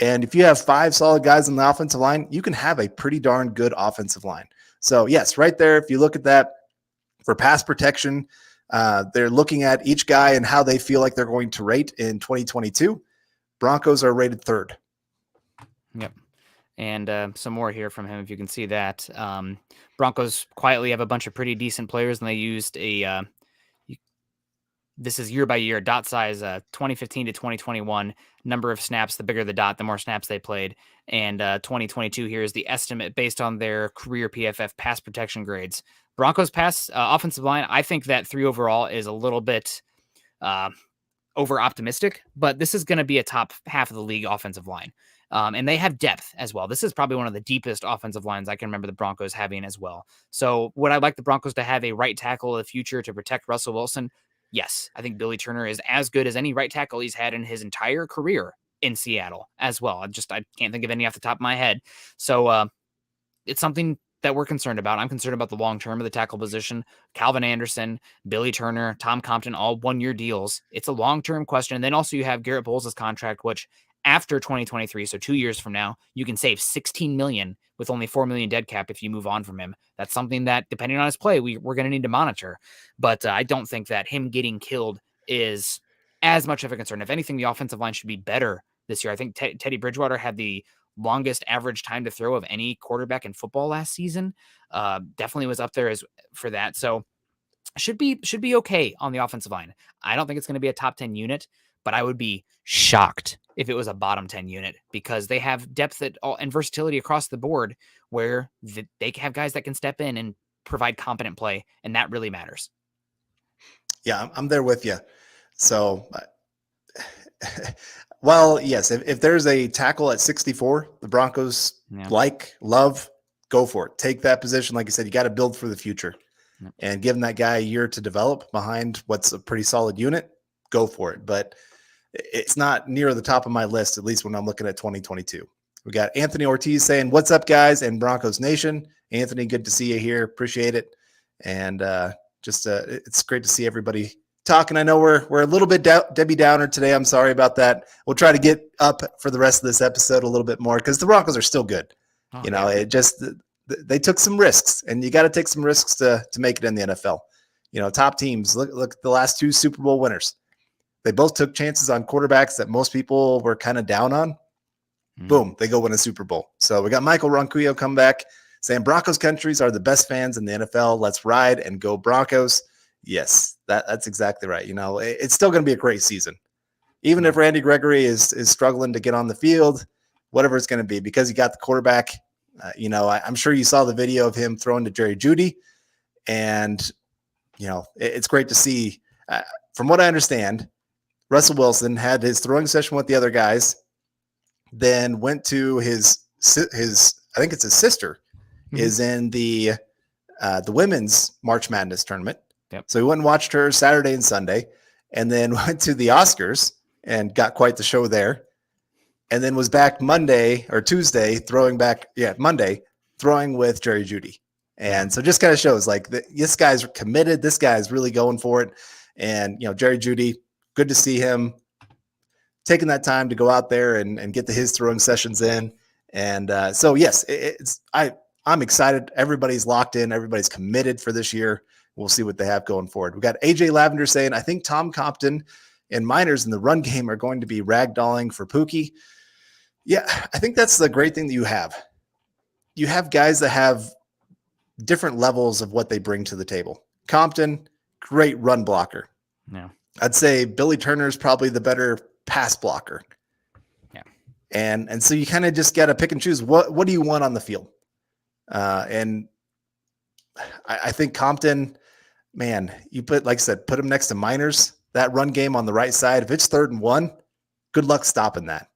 And if you have 5 solid guys on the offensive line, you can have a pretty darn good offensive line. So, yes, right there, if you look at that for pass protection, they're looking at each guy and how they feel like they're going to rate in 2022. Broncos are rated 3rd. Yep. And some more here from him, if you can see that. Broncos quietly have a bunch of pretty decent players, and they used this is year by year, dot size 2015 to 2021, number of snaps, the bigger the dot, the more snaps they played. And 2022 here is the estimate based on their career PFF pass protection grades. Broncos pass offensive line, I think that 3 overall is a little bit over optimistic, but this is going to be a top half of the league offensive line. And they have depth as well. This is probably one of the deepest offensive lines I can remember the Broncos having as well. So would I like the Broncos to have a right tackle in the future to protect Russell Wilson? Yes. I think Billy Turner is as good as any right tackle he's had in his entire career in Seattle as well. I can't think of any off the top of my head. So it's something that we're concerned about. I'm concerned about the long term of the tackle position. Calvin Anderson, Billy Turner, Tom Compton, all 1-year deals. It's a long-term question. And then also you have Garrett Bowles' contract, which after 2023, so 2 years from now, you can save $16 million with only $4 million dead cap if you move on from him. That's something that, depending on his play, we're going to need to monitor. But I don't think that him getting killed is as much of a concern. If anything, the offensive line should be better this year. I think Teddy Bridgewater had the longest average time to throw of any quarterback in football last season. Definitely was up there as for that. So should be okay on the offensive line. I don't think it's going to be a top 10 unit, but I would be shocked if it was a bottom 10 unit, because they have depth and versatility across the board where they have guys that can step in and provide competent play. And that really matters. Yeah, I'm there with you. So, well, yes, if there's a tackle at 64, the Broncos love, go for it. Take that position. Like I said, you got to build for the future and giving that guy a year to develop behind what's a pretty solid unit, go for it. But it's not near the top of my list, at least when I'm looking at 2022. We got Anthony Ortiz saying, "What's up, guys?" and Broncos Nation. Anthony, good to see you here. Appreciate it. And it's great to see everybody talking. I know we're a little bit Debbie Downer today. I'm sorry about that. We'll try to get up for the rest of this episode a little bit more because the Broncos are still good. It just they took some risks, and you got to take some risks to make it in the NFL. Top teams. Look at the last 2 Super Bowl winners. They both took chances on quarterbacks that most people were kind of down on. Boom, they go win a Super Bowl. So we got Michael Ronquillo come back saying Broncos countries are the best fans in the NFL. Let's ride and go Broncos. Yes, that's exactly right. It's still going to be a great season. Even if Randy Gregory is struggling to get on the field, whatever it's going to be, because he got the quarterback. I'm sure you saw the video of him throwing to Jerry Jeudy. And, it's great to see. From what I understand, Russell Wilson had his throwing session with the other guys, then went to his I think it's his sister, is in the women's March Madness tournament. Yep. So he went and watched her Saturday and Sunday, and then went to the Oscars and got quite the show there. and then was back Monday or Tuesday Monday throwing with Jerry Jeudy. And so just kind of shows like this guy's committed. This guy's really going for it. And, Jerry Jeudy, good to see him taking that time to go out there and get his throwing sessions in. And so, yes, I'm excited. Everybody's locked in. Everybody's committed for this year. We'll see what they have going forward. We got AJ Lavender saying, I think Tom Compton and Miners in the run game are going to be ragdolling for Pookie. Yeah, I think that's the great thing that you have. You have guys that have different levels of what they bring to the table. Compton, great run blocker. Yeah. I'd say Billy Turner is probably the better pass blocker. Yeah. And so you kind of just got to pick and choose what do you want on the field? And I think Compton, man, you put him next to Miners, that run game on the right side. If it's 3rd and 1, good luck stopping that.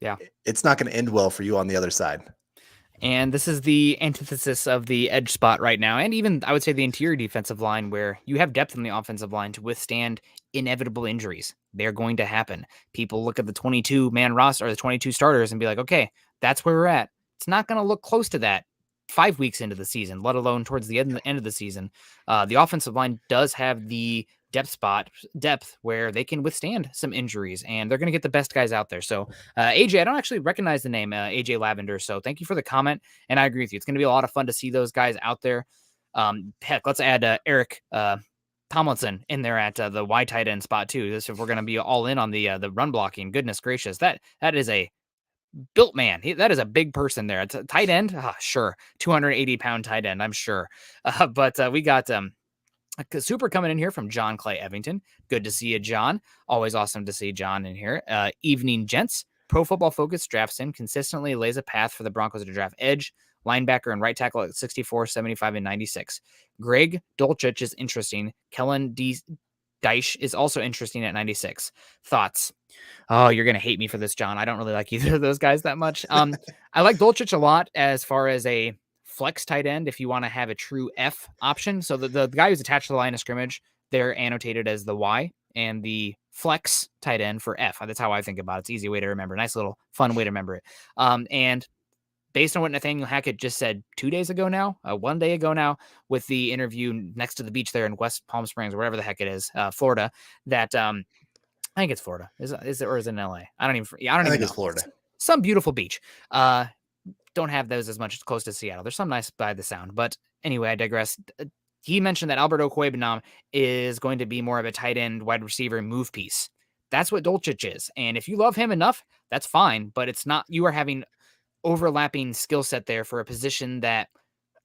Yeah. It's not going to end well for you on the other side. And this is the antithesis of the edge spot right now. And even, I would say, the interior defensive line, where you have depth in the offensive line to withstand inevitable injuries. They're going to happen. People look at the 22-man roster or the 22 starters and be like, okay, that's where we're at. It's not going to look close to that 5 weeks into the season, let alone towards the end of the season. The offensive line does have the depth where they can withstand some injuries, and they're going to get the best guys out there. So AJ, I don't actually recognize the name AJ Lavender. So thank you for the comment. And I agree with you. It's going to be a lot of fun to see those guys out there. Heck, let's add Eric Tomlinson in there at the Y tight end spot too. This, if we're going to be all in on the run blocking, goodness gracious, that is a built man. That is a big person there. It's a tight end. Sure. 280-pound tight end. I'm sure. But we got, super coming in here from John Clay Evington. Good to see you, John. Always awesome to see John in here. Evening Gents. Pro Football Focus drafts him, consistently lays a path for the Broncos to draft edge, linebacker, and right tackle at 64, 75, and 96. Greg Dulcich is interesting. Kellen Deich is also interesting at 96. Thoughts? Oh, you're going to hate me for this, John. I don't really like either of those guys that much. I like Dulcich a lot as far as a flex tight end if you want to have a true F option. So the guy who's attached to the line of scrimmage, they're annotated as the Y, and the flex tight end for F. That's how I think about it. It's an easy way to remember. Nice little fun way to remember it. And based on what Nathaniel Hackett just said 2 days ago now, 1 day ago now, with the interview next to the beach there in West Palm Springs, or wherever the heck it is, Florida, that I think it's Florida. Is it or is it in LA? I don't even think know. It's Florida. Some beautiful beach. Don't have those as much as close to Seattle. There's some nice by the sound, but anyway, I digress. He mentioned that Albert Okwuegbunam is going to be more of a tight end, wide receiver move piece. That's what Dulcich is. And if you love him enough, that's fine, but it's not, you are having overlapping skill set there for a position that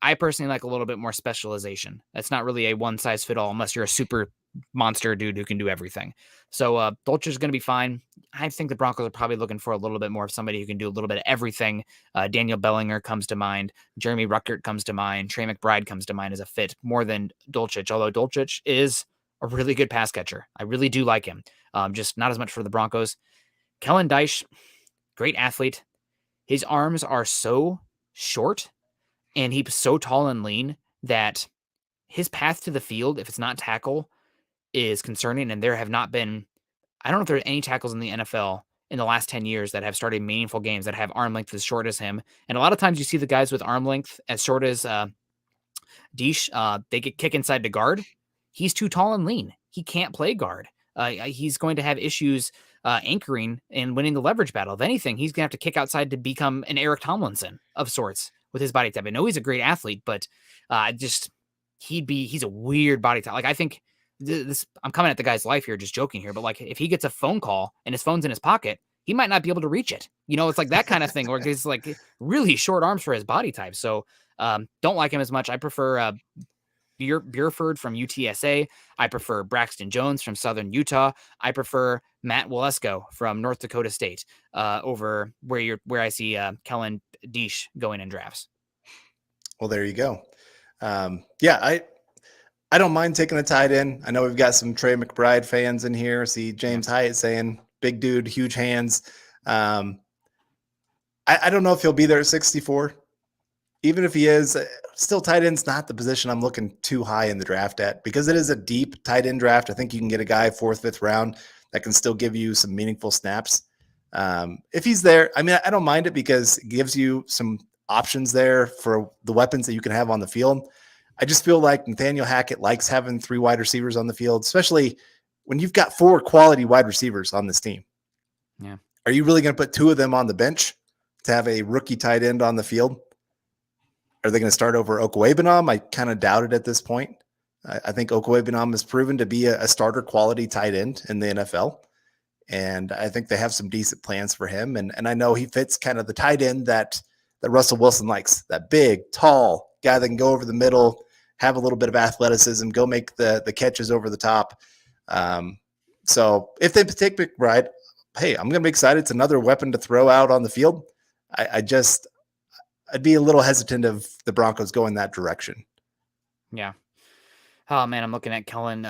I personally like a little bit more specialization. That's not really a one size fit all unless you're a super monster dude who can do everything. So Dulcich is going to be fine. I think the Broncos are probably looking for a little bit more of somebody who can do a little bit of everything. Daniel Bellinger comes to mind. Jeremy Ruckert comes to mind. Trey McBride comes to mind as a fit more than Dulcich, although Dulcich is a really good pass catcher. I really do like him. Just not as much for the Broncos. Kellen Deich, great athlete. His arms are so short and he's so tall and lean that his path to the field, if it's not tackle, is concerning. And there have not been, I don't know if there are any tackles in the NFL in the last 10 years that have started meaningful games that have arm length as short as him. And a lot of times you see the guys with arm length as short as Deich, they get kick inside to guard. He's too tall and lean. He can't play guard. He's going to have issues anchoring and winning the leverage battle. If anything, he's going to have to kick outside to become an Eric Tomlinson of sorts with his body type. I know he's a great athlete, but he's a weird body type. Like, I think I'm coming at the guy's life here, just joking here, but like if he gets a phone call and his phone's in his pocket, he might not be able to reach it. You know, it's like that kind of thing where he's like really short arms for his body type. So don't like him as much. I prefer Buford from UTSA. I prefer Braxton Jones from Southern Utah. I prefer Matt Walesko from North Dakota State over where I see Kellen Deich going in drafts. Well, there you go. I don't mind taking a tight end. I know we've got some Trey McBride fans in here. See James Hyatt saying, big dude, huge hands. I don't know if he'll be there at 64. Even if he is, still tight end's not the position I'm looking too high in the draft at, because it is a deep tight end draft. I think you can get a guy 4th, 5th round that can still give you some meaningful snaps. If he's there, I mean, I don't mind it because it gives you some options there for the weapons that you can have on the field. I just feel like Nathaniel Hackett likes having 3 wide receivers on the field, especially when you've got 4 quality wide receivers on this team. Yeah. Are you really going to put 2 of them on the bench to have a rookie tight end on the field? Are they going to start over Okwuegbunam? I kind of doubt it at this point. I think Okwuegbunam has proven to be a starter quality tight end in the NFL. And I think they have some decent plans for him. And I know he fits kind of the tight end that Russell Wilson likes, that big, tall guy that can go over the middle, have a little bit of athleticism, go make the catches over the top. So if they take McBride, hey, I'm going to be excited. It's another weapon to throw out on the field. I'd be a little hesitant of the Broncos going that direction. Yeah. Oh man, I'm looking at Kellen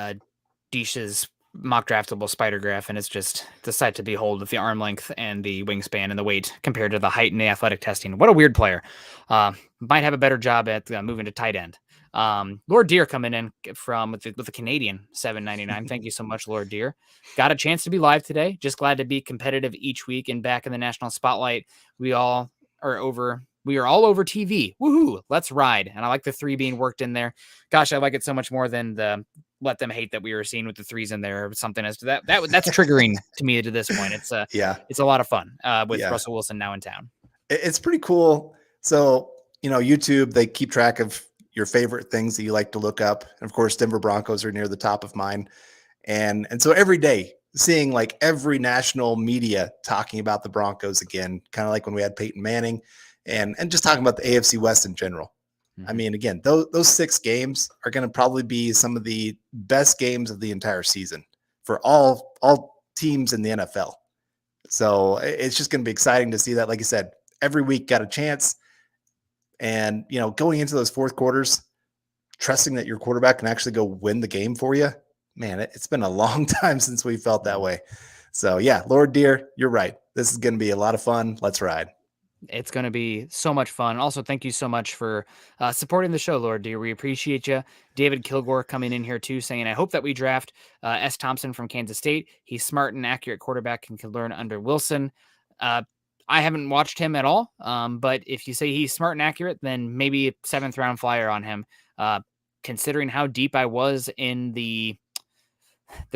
Deish's mock draftable spider graph, and it's just the sight to behold with the arm length and the wingspan and the weight compared to the height and the athletic testing. What a weird player. Might have a better job at moving to tight end. Lord Deer coming in from with the Canadian $7.99. Thank you so much, Lord Deer. Got a chance to be live today. Just glad to be competitive each week and back in the national spotlight. We are all over TV. Woohoo! Let's ride. And I like the 3 being worked in there. Gosh, I like it so much more than the let them hate that we were seeing with the 3s in there or something as to that's triggering to me to this point. It's a lot of fun with Russell Wilson now in town. It's pretty cool. So, YouTube, they keep track of your favorite things that you like to look up. And of course, Denver Broncos are near the top of mine. And so every day seeing like every national media talking about the Broncos again, kind of like when we had Peyton Manning and just talking about the AFC West in general. I mean, again, those 6 games are going to probably be some of the best games of the entire season for all teams in the NFL. So it's just going to be exciting to see that. Like I said, every week got a chance. And, going into those fourth quarters, trusting that your quarterback can actually go win the game for you, man, it's been a long time since we felt that way. So, yeah, Lord Deer, you're right. This is going to be a lot of fun. Let's ride. It's going to be so much fun. Also, thank you so much for supporting the show, Lord Deer. We appreciate you. David Kilgore coming in here too, saying, I hope that we draft S. Thompson from Kansas State. He's smart and accurate quarterback and can learn under Wilson. I haven't watched him at all, but if you say he's smart and accurate, then maybe a 7th round flyer on him. Considering how deep I was in the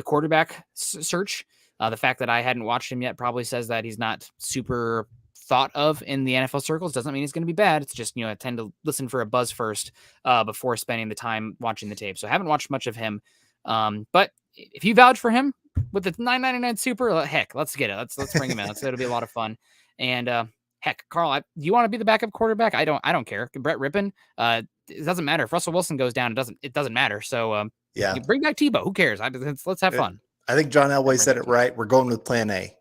quarterback search, the fact that I hadn't watched him yet probably says that he's not super thought of in the NFL circles. Doesn't mean it's going to be bad. It's just, I tend to listen for a buzz first before spending the time watching the tape. So I haven't watched much of him. But if you vouch for him with the $9.99 super, heck, let's get it. Let's bring him in. It'll be a lot of fun. And heck, Carl, do you want to be the backup quarterback? I don't care. Brett Rippon, it doesn't matter. If Russell Wilson goes down, it doesn't matter. So yeah, bring back Tebow. Who cares? Let's have fun. I think John Elway said it right. We're going with plan A.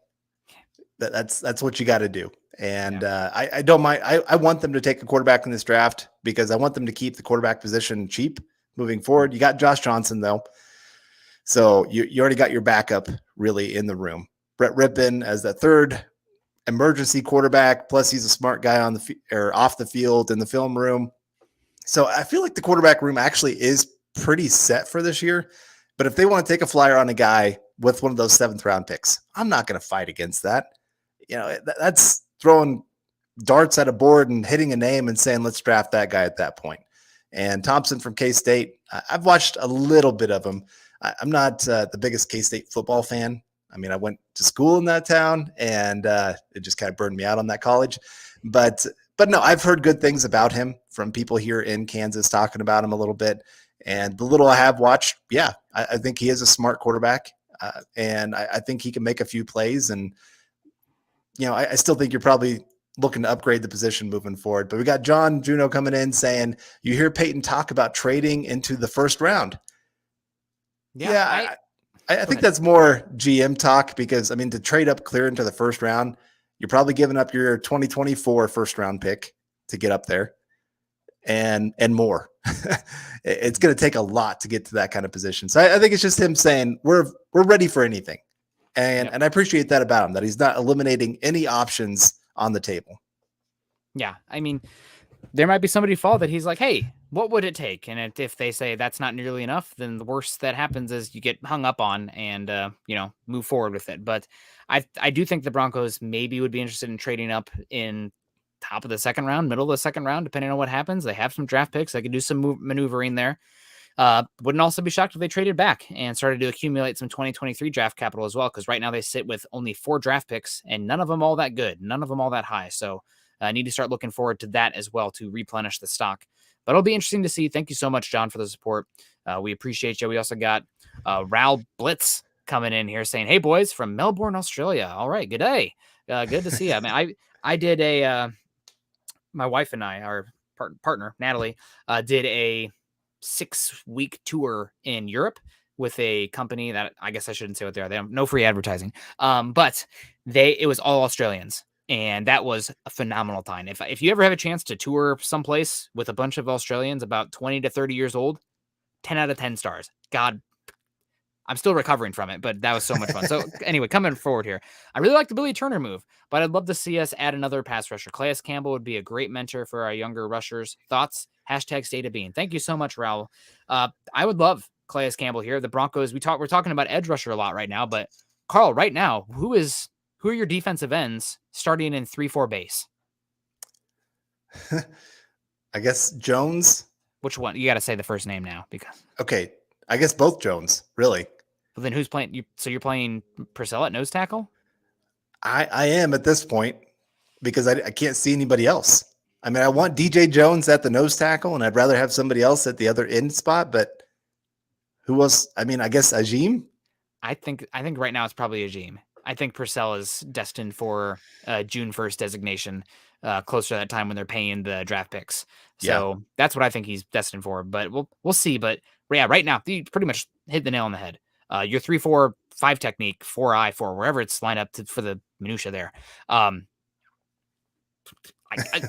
That's what you got to do. And I don't mind. I want them to take a quarterback in this draft because I want them to keep the quarterback position cheap moving forward. You got Josh Johnson, though. So you already got your backup really in the room. Brett Rippon as the 3rd emergency quarterback, plus he's a smart guy on or off the field in the film room. So I feel like the quarterback room actually is pretty set for this year. But if they want to take a flyer on a guy with one of those 7th round picks, I'm not going to fight against that. That's throwing darts at a board and hitting a name and saying, let's draft that guy at that point. And Thompson from K-State, I've watched a little bit of him. I'm not the biggest K-State football fan. I mean, I went to school in that town and it just kind of burned me out on that college. But no, I've heard good things about him from people here in Kansas talking about him a little bit. And the little I have watched, yeah, I think he is a smart quarterback. And I think he can make a few plays. And, I still think you're probably looking to upgrade the position moving forward. But we got John Juno coming in saying, you hear Peyton talk about trading into the 1st round. Yeah, I think that's more GM talk because, I mean, to trade up clear into the 1st round, you're probably giving up your 2024 1st round pick to get up there and more. It's going to take a lot to get to that kind of position. So I think it's just him saying we're ready for anything. And I appreciate that about him, that he's not eliminating any options on the table. Yeah. I mean, there might be somebody fall that he's like, hey, what would it take? And if they say that's not nearly enough, then the worst that happens is you get hung up on and, move forward with it. But I do think the Broncos maybe would be interested in trading up in top of the second round, middle of the second round, depending on what happens. They have some draft picks. They could do some maneuvering there. Wouldn't also be shocked if they traded back and started to accumulate some 2023 draft capital as well, because right now they sit with only 4 draft picks and none of them all that good, none of them all that high. So I need to start looking forward to that as well to replenish the stock. But it'll be interesting to see. Thank you so much, John, for the support. We appreciate you. We also got Raul Blitz coming in here saying, hey, boys, from Melbourne, Australia. All right, good day. Good to see you. I mean, I did my wife and I, our partner, Natalie, did a 6-week tour in Europe with a company that I guess I shouldn't say what they are. They have no free advertising. But it was all Australians. And that was a phenomenal time. If you ever have a chance to tour someplace with a bunch of Australians about 20 to 30 years old, 10 out of 10 stars. God, I'm still recovering from it, but that was so much fun. So anyway, coming forward here, I really like the Billy Turner move, but I'd love to see us add another pass rusher. Calais Campbell would be a great mentor for our younger rushers. Thoughts? Hashtag state of being. Thank you so much, Raul. I would love Calais Campbell here. The Broncos, we're talking about edge rusher a lot right now, but Carl, right now, who are your defensive ends starting in 3-4 base? I guess Jones. Which one? You got to say the first name now because. Okay, I guess both Jones, really. Well, then who's playing? So you're playing Purcell at nose tackle? I am at this point because I can't see anybody else. I mean, I want DJ Jones at the nose tackle, and I'd rather have somebody else at the other end spot. But who else? I mean, I guess Ajim. I think right now it's probably Ajim. I think Purcell is destined for June 1st designation, closer to that time when they're paying the draft picks. So that's what I think he's destined for. But we'll see. But yeah, right now you pretty much hit the nail on the head. Your 3-4-5 technique, 4-4, wherever it's lined up for the minutia there.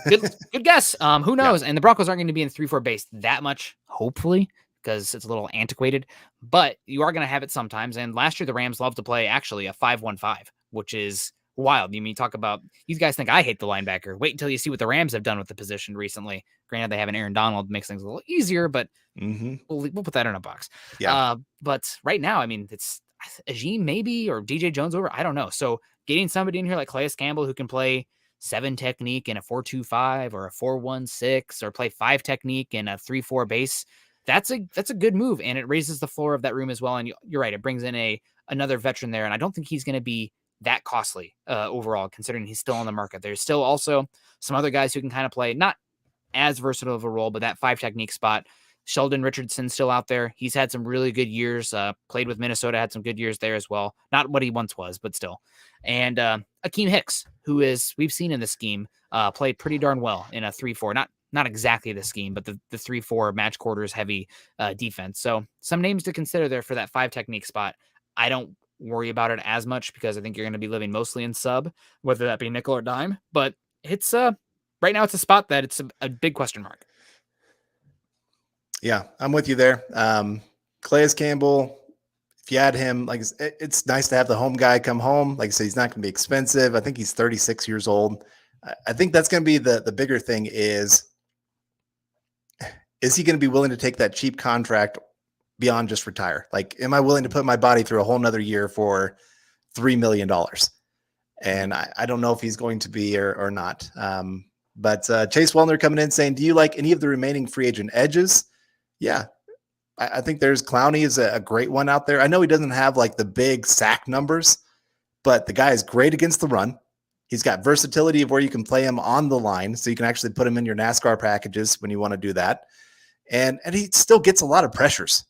Good guess. Who knows? And the Broncos aren't going to be in 3-4 base that much, hopefully, because it's a little antiquated. But you are going to have it sometimes. And last year, the Rams loved to play actually a 5-1-5, which is wild. You mean talk about you guys think I hate the linebacker? Wait until you see what the Rams have done with the position recently. Granted, they have an Aaron Donald, makes things a little easier, but we'll put that in a box. Yeah. But right now, I mean, it's Ajim maybe or DJ Jones over. I don't know. So getting somebody in here like Calais Campbell who can play 7 technique in a 4-2-5 or a 4-1-6 or play 5 technique in a 3-4 base. That's a good move, and it raises the floor of that room as well. And you're right, it brings in another veteran there, and I don't think he's going to be that costly overall, considering he's still on the market. There's still also some other guys who can kind of play not as versatile of a role, but that 5 technique spot. Sheldon Richardson's still out there. He's had some really good years. Played with Minnesota, had some good years there as well. Not what he once was, but still. And Akeem Hicks, who we've seen in the scheme, played pretty darn well in a 3-4. Not exactly the scheme, but the 3-4 match quarters heavy defense. So some names to consider there for that 5 technique spot. I don't worry about it as much because I think you're going to be living mostly in sub, whether that be nickel or dime. But it's right now it's a spot that it's a big question mark. Yeah, I'm with you there. Calais Campbell, if you add him, like it's nice to have the home guy come home. Like I said, he's not going to be expensive. I think he's 36 years old. I think that's going to be the bigger thing is he going to be willing to take that cheap contract beyond just retire? Like, am I willing to put my body through a whole nother year for $3 million? And I don't know if he's going to be or not. But Chase Wellner coming in saying, do you like any of the remaining free agent edges? Yeah. I think there's Clowney is a great one out there. I know he doesn't have like the big sack numbers, but the guy is great against the run. He's got versatility of where you can play him on the line. So you can actually put him in your NASCAR packages when you want to do that. And he still gets a lot of pressures.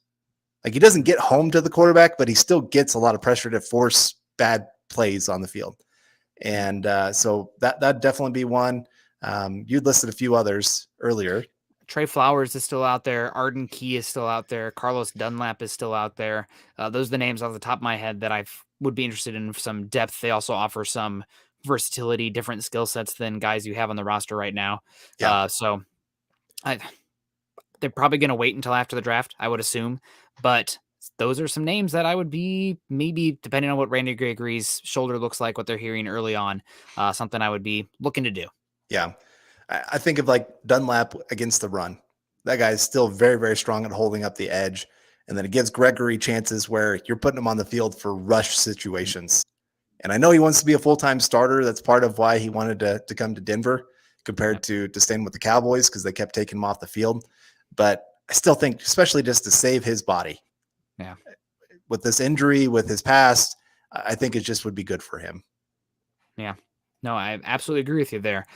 Like he doesn't get home to the quarterback, but he still gets a lot of pressure to force bad plays on the field. And so that'd definitely be one. You'd listed a few others earlier. Trey Flowers is still out there. Arden Key is still out there. Carlos Dunlap is still out there. Those are the names off the top of my head that I would be interested in some depth. They also offer some versatility, different skill sets than guys you have on the roster right now. Yeah. They're probably going to wait until after the draft, I would assume. But those are some names that I would be maybe, depending on what Randy Gregory's shoulder looks like, what they're hearing early on, something I would be looking to do. Yeah. I think of like Dunlap against the run. That guy is still very, very strong at holding up the edge. And then it gives Gregory chances where you're putting him on the field for rush situations. And I know he wants to be a full-time starter. That's part of why he wanted to come to Denver compared to staying with the Cowboys, because they kept taking him off the field. But I still think, especially just to save his body, with this injury, with his past, I think it just would be good for him. Yeah. No, I absolutely agree with you there.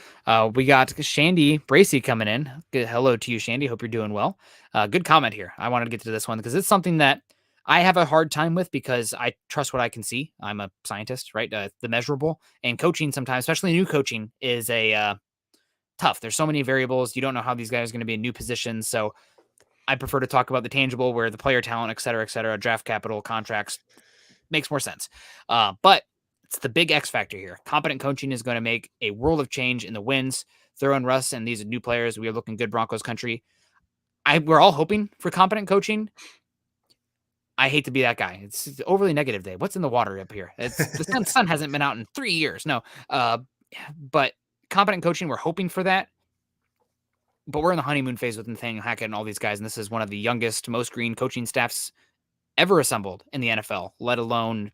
We got Shandy Bracey coming in. Good hello to you, Shandy. Hope you're doing well. Good comment here. I wanted to get to this one because it's something that I have a hard time with because I trust what I can see. I'm a scientist, right? The measurable, and coaching sometimes, especially new coaching, is a tough. There's so many variables. You don't know how these guys are going to be in new positions. So I prefer to talk about the tangible, where the player talent, et cetera, draft capital, contracts makes more sense. But it's the big X factor here. Competent coaching is going to make a world of change in the wins. Throw in Russ and these new players. We are looking good, Broncos country. We're all hoping for competent coaching. I hate to be that guy. It's overly negative day. What's in the water up here? It's the sun hasn't been out in 3 years. No, but competent coaching, we're hoping for that. But we're in the honeymoon phase with Nathaniel Hackett and all these guys, and this is one of the youngest, most green coaching staffs ever assembled in the NFL, let alone,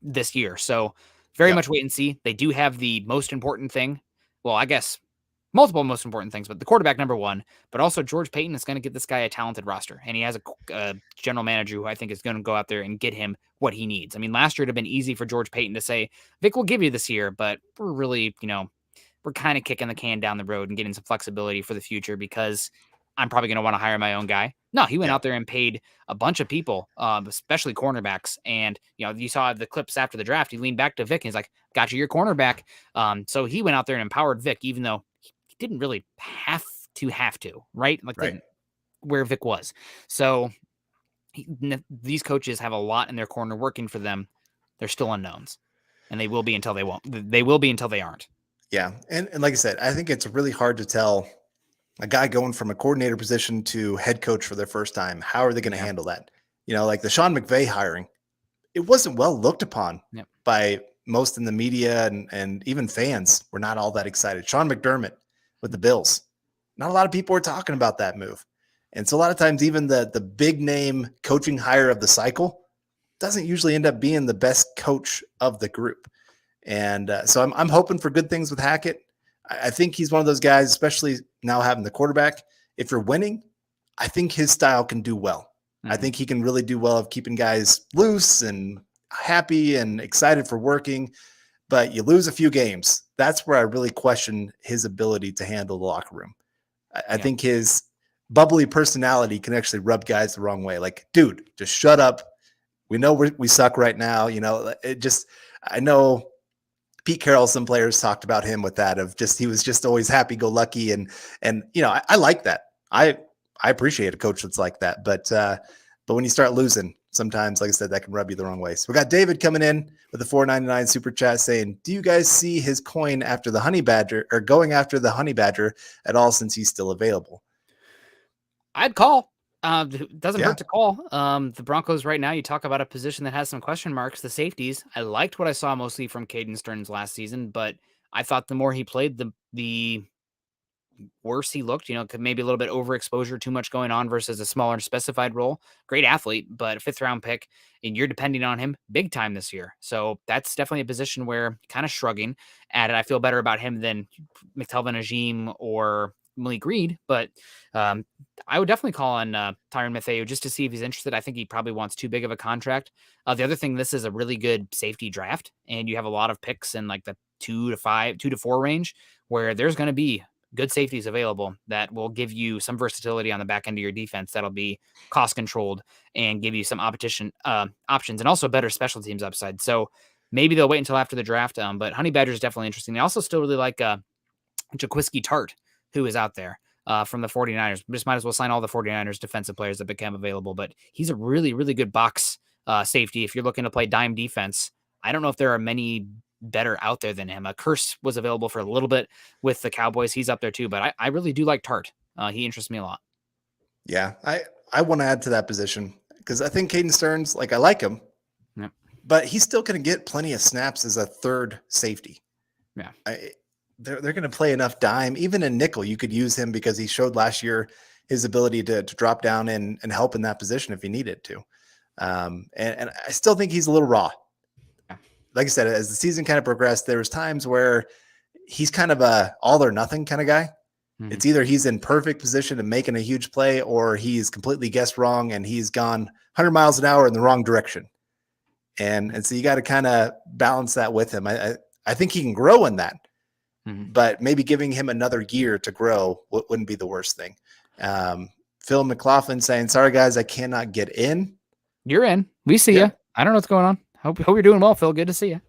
this year. So very much wait and see. They do have the most important thing. Well, I guess multiple most important things, but the quarterback number one, but also George Payton is going to get this guy a talented roster. And he has a general manager who I think is going to go out there and get him what he needs. I mean, last year it'd have been easy for George Payton to say, Vic, we'll give you this year, but we're really, we're kind of kicking the can down the road and getting some flexibility for the future because I'm probably going to want to hire my own guy. No, he went out there and paid a bunch of people, especially cornerbacks. And, you saw the clips after the draft. He leaned back to Vic and he's like, got you your cornerback. So he went out there and empowered Vic, even though he didn't really have to, right? Like where Vic was. So these coaches have a lot in their corner working for them. They're still unknowns, and they will be until they won't. They will be until they aren't. Yeah. And like I said, I think it's really hard to tell a guy going from a coordinator position to head coach for their first time. How are they going to handle that? Like the Sean McVay hiring, it wasn't well looked upon by most in the media, and even fans were not all that excited. Sean McDermott with the Bills, not a lot of people were talking about that move. And so a lot of times, even the big name coaching hire of the cycle doesn't usually end up being the best coach of the group. And so I'm hoping for good things with Hackett. I think he's one of those guys, especially now having the quarterback. If you're winning, I think his style can do well. I think he can really do well of keeping guys loose and happy and excited for working. But you lose a few games, that's where I really question his ability to handle the locker room. I think his bubbly personality can actually rub guys the wrong way. Like, dude, just shut up. We know we suck right now. I know Pete Carroll, some players talked about him with that of just, he was just always happy go lucky. And I like that. I appreciate a coach that's like that, but when you start losing, sometimes, like I said, that can rub you the wrong way. So we got David coming in with a $4.99 super chat saying, do you guys see his coin after the Honey Badger, or going after the Honey Badger at all, since he's still available? I'd call. It doesn't hurt to call. The Broncos right now, you talk about a position that has some question marks, the safeties. I liked what I saw mostly from Caden Stearns last season, but I thought the more he played, the worse he looked. Maybe a little bit overexposure, too much going on versus a smaller specified role. Great athlete, but a 5th round pick, and you're depending on him big time this year. So that's definitely a position where kind of shrugging at it. I feel better about him than McTelvin Ajim or Malik Reed, but I would definitely call on Tyrann Mathieu just to see if he's interested. I think he probably wants too big of a contract. The other thing, this is a really good safety draft, and you have a lot of picks in like the 2 to 4 range, where there's going to be good safeties available that will give you some versatility on the back end of your defense. That'll be cost controlled and give you some options, and also better special teams upside. So maybe they'll wait until after the draft. But Honey Badger is definitely interesting. They also still really like Jaquiski Tart, who is out there from the 49ers. Just might as well sign all the 49ers defensive players that became available. But he's a really, really good box safety. If you're looking to play dime defense, I don't know if there are many better out there than him. Curse was available for a little bit with the Cowboys. He's up there too, but I really do like Tart. He interests me a lot. Yeah, I want to add to that position because I think Caden Stearns, I like him, but he's still going to get plenty of snaps as a third safety. Yeah. they're going to play enough dime. Even in nickel, you could use him because he showed last year his ability to drop down and help in that position if he needed to. And I still think he's a little raw. Like I said, as the season kind of progressed, there was times where he's kind of a all or nothing kind of guy. Mm-hmm. It's either he's in perfect position and making a huge play, or he's completely guessed wrong and he's gone 100 miles an hour in the wrong direction. And so you got to kind of balance that with him. I think he can grow in that, but maybe giving him another year to grow wouldn't be the worst thing. Phil McLaughlin saying, sorry guys, I cannot get in. You're in. We see you. I don't know what's going on. Hope you're doing well, Phil. Good to see you.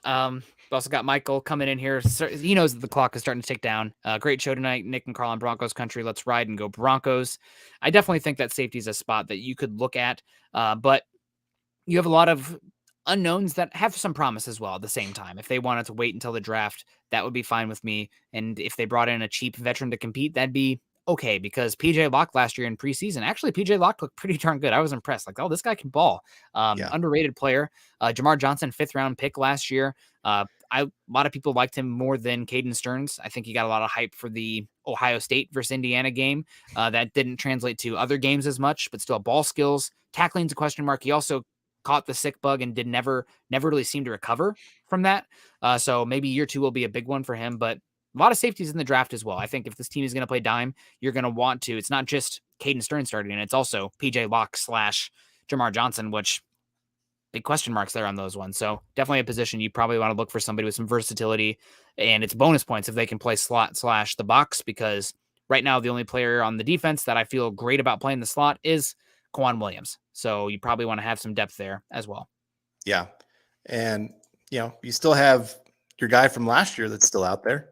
We also got Michael coming in here. He knows that the clock is starting to tick down. Great show tonight, Nick and Carl on Broncos country. Let's ride and go Broncos. I definitely think that safety is a spot that you could look at, but you have a lot of unknowns that have some promise as well at the same time. If they wanted to wait until the draft, that would be fine with me. And if they brought in a cheap veteran to compete, that'd be okay, because PJ Locke last year in preseason, actually PJ Locke looked pretty darn good. I was impressed. Like, oh, this guy can ball. Underrated player. Jamar Johnson, 5th round pick last year. A lot of people liked him more than Caden Stearns. I think he got a lot of hype for the Ohio State versus Indiana game. That didn't translate to other games as much, but still ball skills. Tackling's a question mark. He also caught the sick bug and never really seemed to recover from that. So maybe year 2 will be a big one for him, but a lot of safeties in the draft as well. I think if this team is going to play dime, you're going to want to, it's not just Caden Stearns starting, and it's also PJ Locke / Jamar Johnson, which big question marks there on those ones. So definitely a position you probably want to look for somebody with some versatility, and it's bonus points if they can play slot / the box, because right now the only player on the defense that I feel great about playing the slot is Kwan Williams. So you probably want to have some depth there as well. Yeah. And, you still have your guy from last year that's still out there.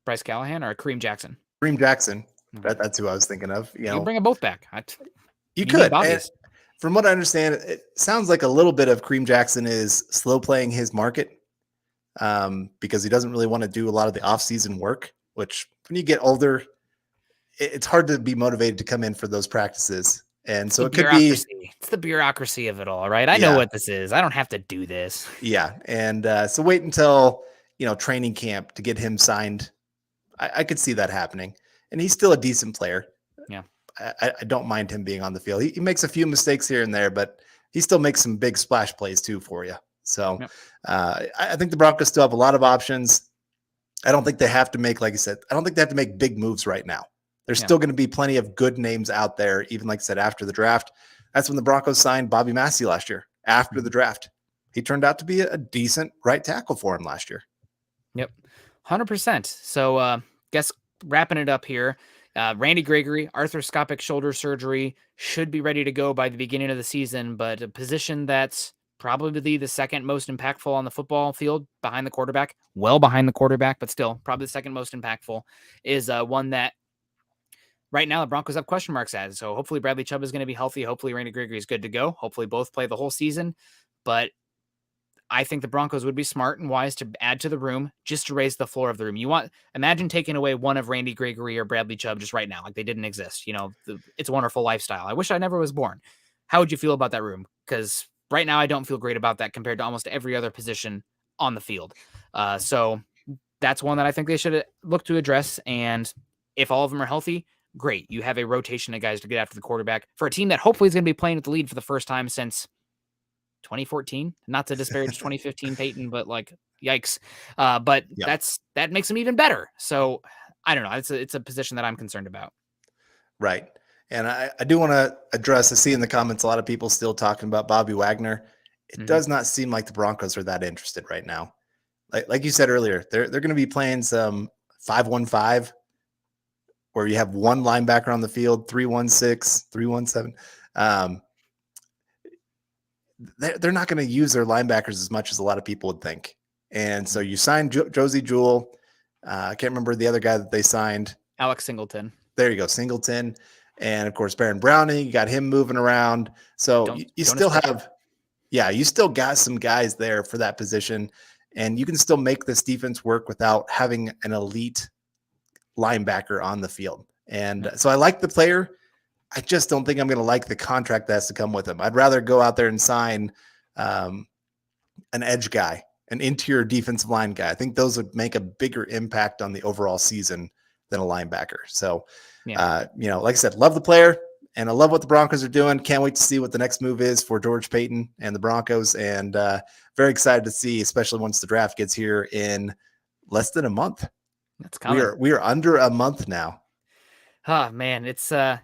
Bryce Callahan or Kareem Jackson? Kareem Jackson. That's who I was thinking of. You can bring them both back. You could. From what I understand, it sounds like a little bit of Kareem Jackson is slow playing his market, because he doesn't really want to do a lot of the off-season work, which when you get older, it's hard to be motivated to come in for those practices. And so it could be, it's the bureaucracy of it all, right? I know what this is. I don't have to do this. Yeah. And so wait until, training camp to get him signed. I could see that happening. And he's still a decent player. Yeah. I don't mind him being on the field. He makes a few mistakes here and there, but he still makes some big splash plays too for you. So I think the Broncos still have a lot of options. I don't think they have to make, like I said, I don't think they have to make big moves right now. There's still going to be plenty of good names out there, even like I said, after the draft. That's when the Broncos signed Bobby Massey last year, after the draft. He turned out to be a decent right tackle for him last year. Yep, 100%. So guess wrapping it up here, Randy Gregory, arthroscopic shoulder surgery, should be ready to go by the beginning of the season, but a position that's probably the second most impactful on the football field behind the quarterback, well behind the quarterback, but still probably the second most impactful, is one that right now the Broncos have question marks at. So hopefully Bradley Chubb is going to be healthy. Hopefully Randy Gregory is good to go. Hopefully both play the whole season. But I think the Broncos would be smart and wise to add to the room just to raise the floor of the room. Imagine taking away one of Randy Gregory or Bradley Chubb just right now, like they didn't exist. It's a wonderful lifestyle. I wish I never was born. How would you feel about that room? Because right now I don't feel great about that compared to almost every other position on the field. So that's one that I think they should look to address. And if all of them are healthy, great. You have a rotation of guys to get after the quarterback for a team that hopefully is going to be playing at the lead for the first time since 2014. Not to disparage 2015 Peyton, but yikes. But that makes them even better. So I don't know. It's a position that I'm concerned about. Right. And I do want to address, I see in the comments a lot of people still talking about Bobby Wagner. It does not seem like the Broncos are that interested right now. Like you said earlier, they're going to be playing some 5-1-5 where you have one linebacker on the field, 3-1-6, 3-1-7. They're not going to use their linebackers as much as a lot of people would think. And so you signed Josie Jewell. I can't remember the other guy that they signed. Alex Singleton. There you go, Singleton. And, of course, Baron Browning. You got him moving around. So you still have – you still got some guys there for that position. And you can still make this defense work without having an elite linebacker on the field. And so I like the player. I just don't think I'm going to like the contract that has to come with him. I'd rather go out there and sign an edge guy an interior defensive line guy. I think those would make a bigger impact on the overall season than a linebacker. So, like I said, love the player and I love what the Broncos are doing. Can't wait to see what the next move is for George Paton and the Broncos. And very excited to see, especially once the draft gets here in less than a month. That's coming. We are under a month now. Oh man, it's a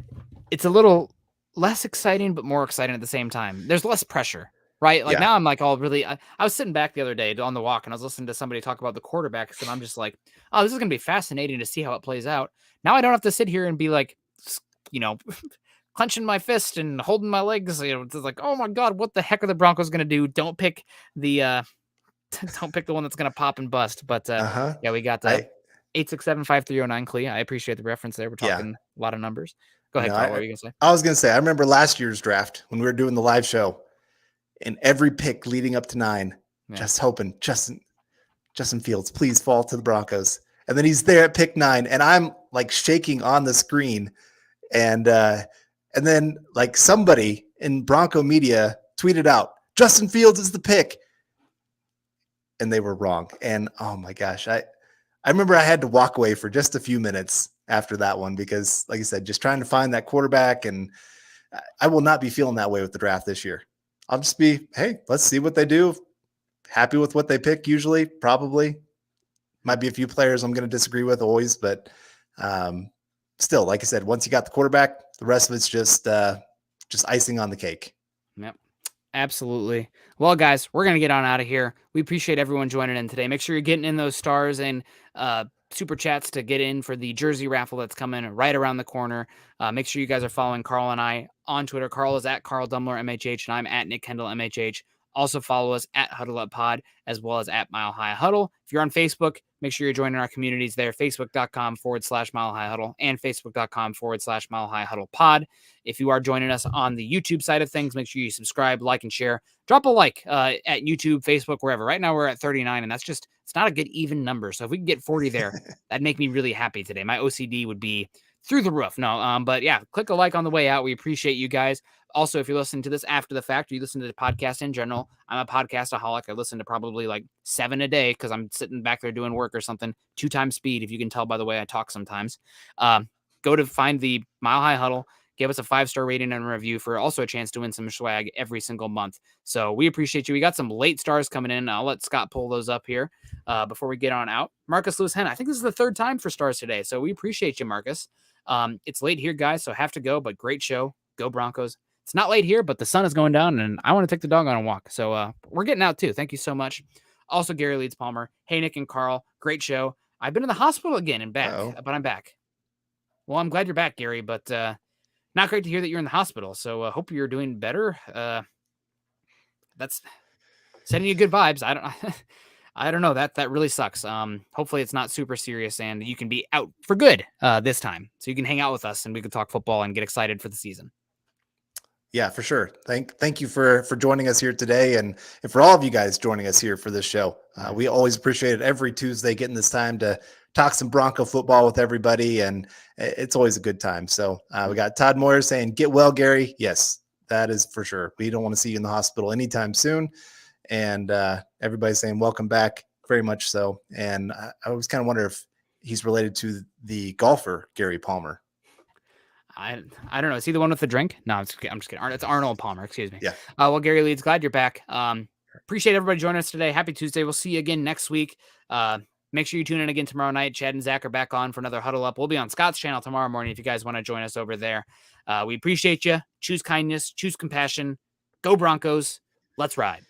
little less exciting, but more exciting at the same time. There's less pressure, right? Like now I'm like all really, I was sitting back the other day on the walk and I was listening to somebody talk about the quarterbacks and I'm just like, oh, this is going to be fascinating to see how it plays out. Now I don't have to sit here and be like, clenching my fist and holding my legs. It's like, oh my God, what the heck are the Broncos going to do? Don't pick the one that's going to pop and bust. But we got 8675309 Clea. I appreciate the reference there. We're talking a lot of numbers. Go ahead, Carl. What were you going to say? I was going to say, I remember last year's draft when we were doing the live show and every pick leading up to 9, just hoping Justin Fields, please fall to the Broncos. And then he's there at pick 9 and I'm like shaking on the screen. And then like somebody in Bronco media tweeted out, Justin Fields is the pick. And they were wrong. And oh my gosh, I remember I had to walk away for just a few minutes after that one because, like I said, just trying to find that quarterback. And I will not be feeling that way with the draft this year. I'll just be, hey, let's see what they do. Happy with what they pick usually, probably. Might be a few players I'm going to disagree with always, but still, like I said, once you got the quarterback, the rest of it's just icing on the cake. Yep. Absolutely. Well, guys, we're going to get on out of here. We appreciate everyone joining in today. Make sure you're getting in those stars and super chats to get in for the jersey raffle that's coming right around the corner. Make sure you guys are following Carl and I on Twitter. Carl is at Carl Dumler MHH, and I'm at Nick Kendell MHH. Also follow us at Huddle Up Pod, as well as at Mile High Huddle. If you're on Facebook, make sure you're joining our communities there, facebook.com/Mile High Huddle and facebook.com/Mile High Huddle Pod. If you are joining us on the YouTube side of things, make sure you subscribe, like, and share. Drop a like at YouTube, Facebook, wherever. Right now we're at 39, and that's just, it's not a good even number. So if we can get 40 there, that'd make me really happy today. My OCD would be through the roof. But yeah, click a like on the way out. We appreciate you guys. Also, if you're listening to this after the fact, or you listen to the podcast in general, I'm a podcastaholic. I listen to probably like 7 a day because I'm sitting back there doing work or something, 2 times speed, if you can tell by the way I talk sometimes. Go to find the Mile High Huddle. Give us a 5-star rating and review for also a chance to win some swag every single month. So we appreciate you. We got some late stars coming in. I'll let Scott pull those up here before we get on out. Marcus Lewis Henn, I think this is the 3rd time for stars today. So we appreciate you, Marcus. It's late here, guys, so have to go, but great show. Go Broncos. It's not late here, but the sun is going down, and I want to take the dog on a walk. So we're getting out, too. Thank you so much. Also, Gary Leeds Palmer. Hey, Nick and Carl. Great show. I've been in the hospital again and back, but I'm back. Well, I'm glad you're back, Gary, but not great to hear that you're in the hospital. So hope you're doing better. That's sending you good vibes. I don't know. That really sucks. Hopefully it's not super serious and you can be out for good this time. So you can hang out with us and we can talk football and get excited for the season. Yeah, for sure. Thank you for joining us here today and for all of you guys joining us here for this show. We always appreciate it every Tuesday getting this time to talk some Bronco football with everybody, and it's always a good time. So we got Todd Moyer saying, get well, Gary. Yes, that is for sure. We don't want to see you in the hospital anytime soon. And everybody's saying, welcome back, very much so. And I always kind of wonder if he's related to the golfer, Gary Palmer. I don't know. Is he the one with the drink? No, I'm just kidding. It's Arnold Palmer. Excuse me. Yeah. Well, Gary Leeds, glad you're back. Appreciate everybody joining us today. Happy Tuesday. We'll see you again next week. Make sure you tune in again tomorrow night. Chad and Zach are back on for another Huddle Up. We'll be on Scott's channel tomorrow morning if you guys want to join us over there. We appreciate you. Choose kindness. Choose compassion. Go Broncos. Let's ride.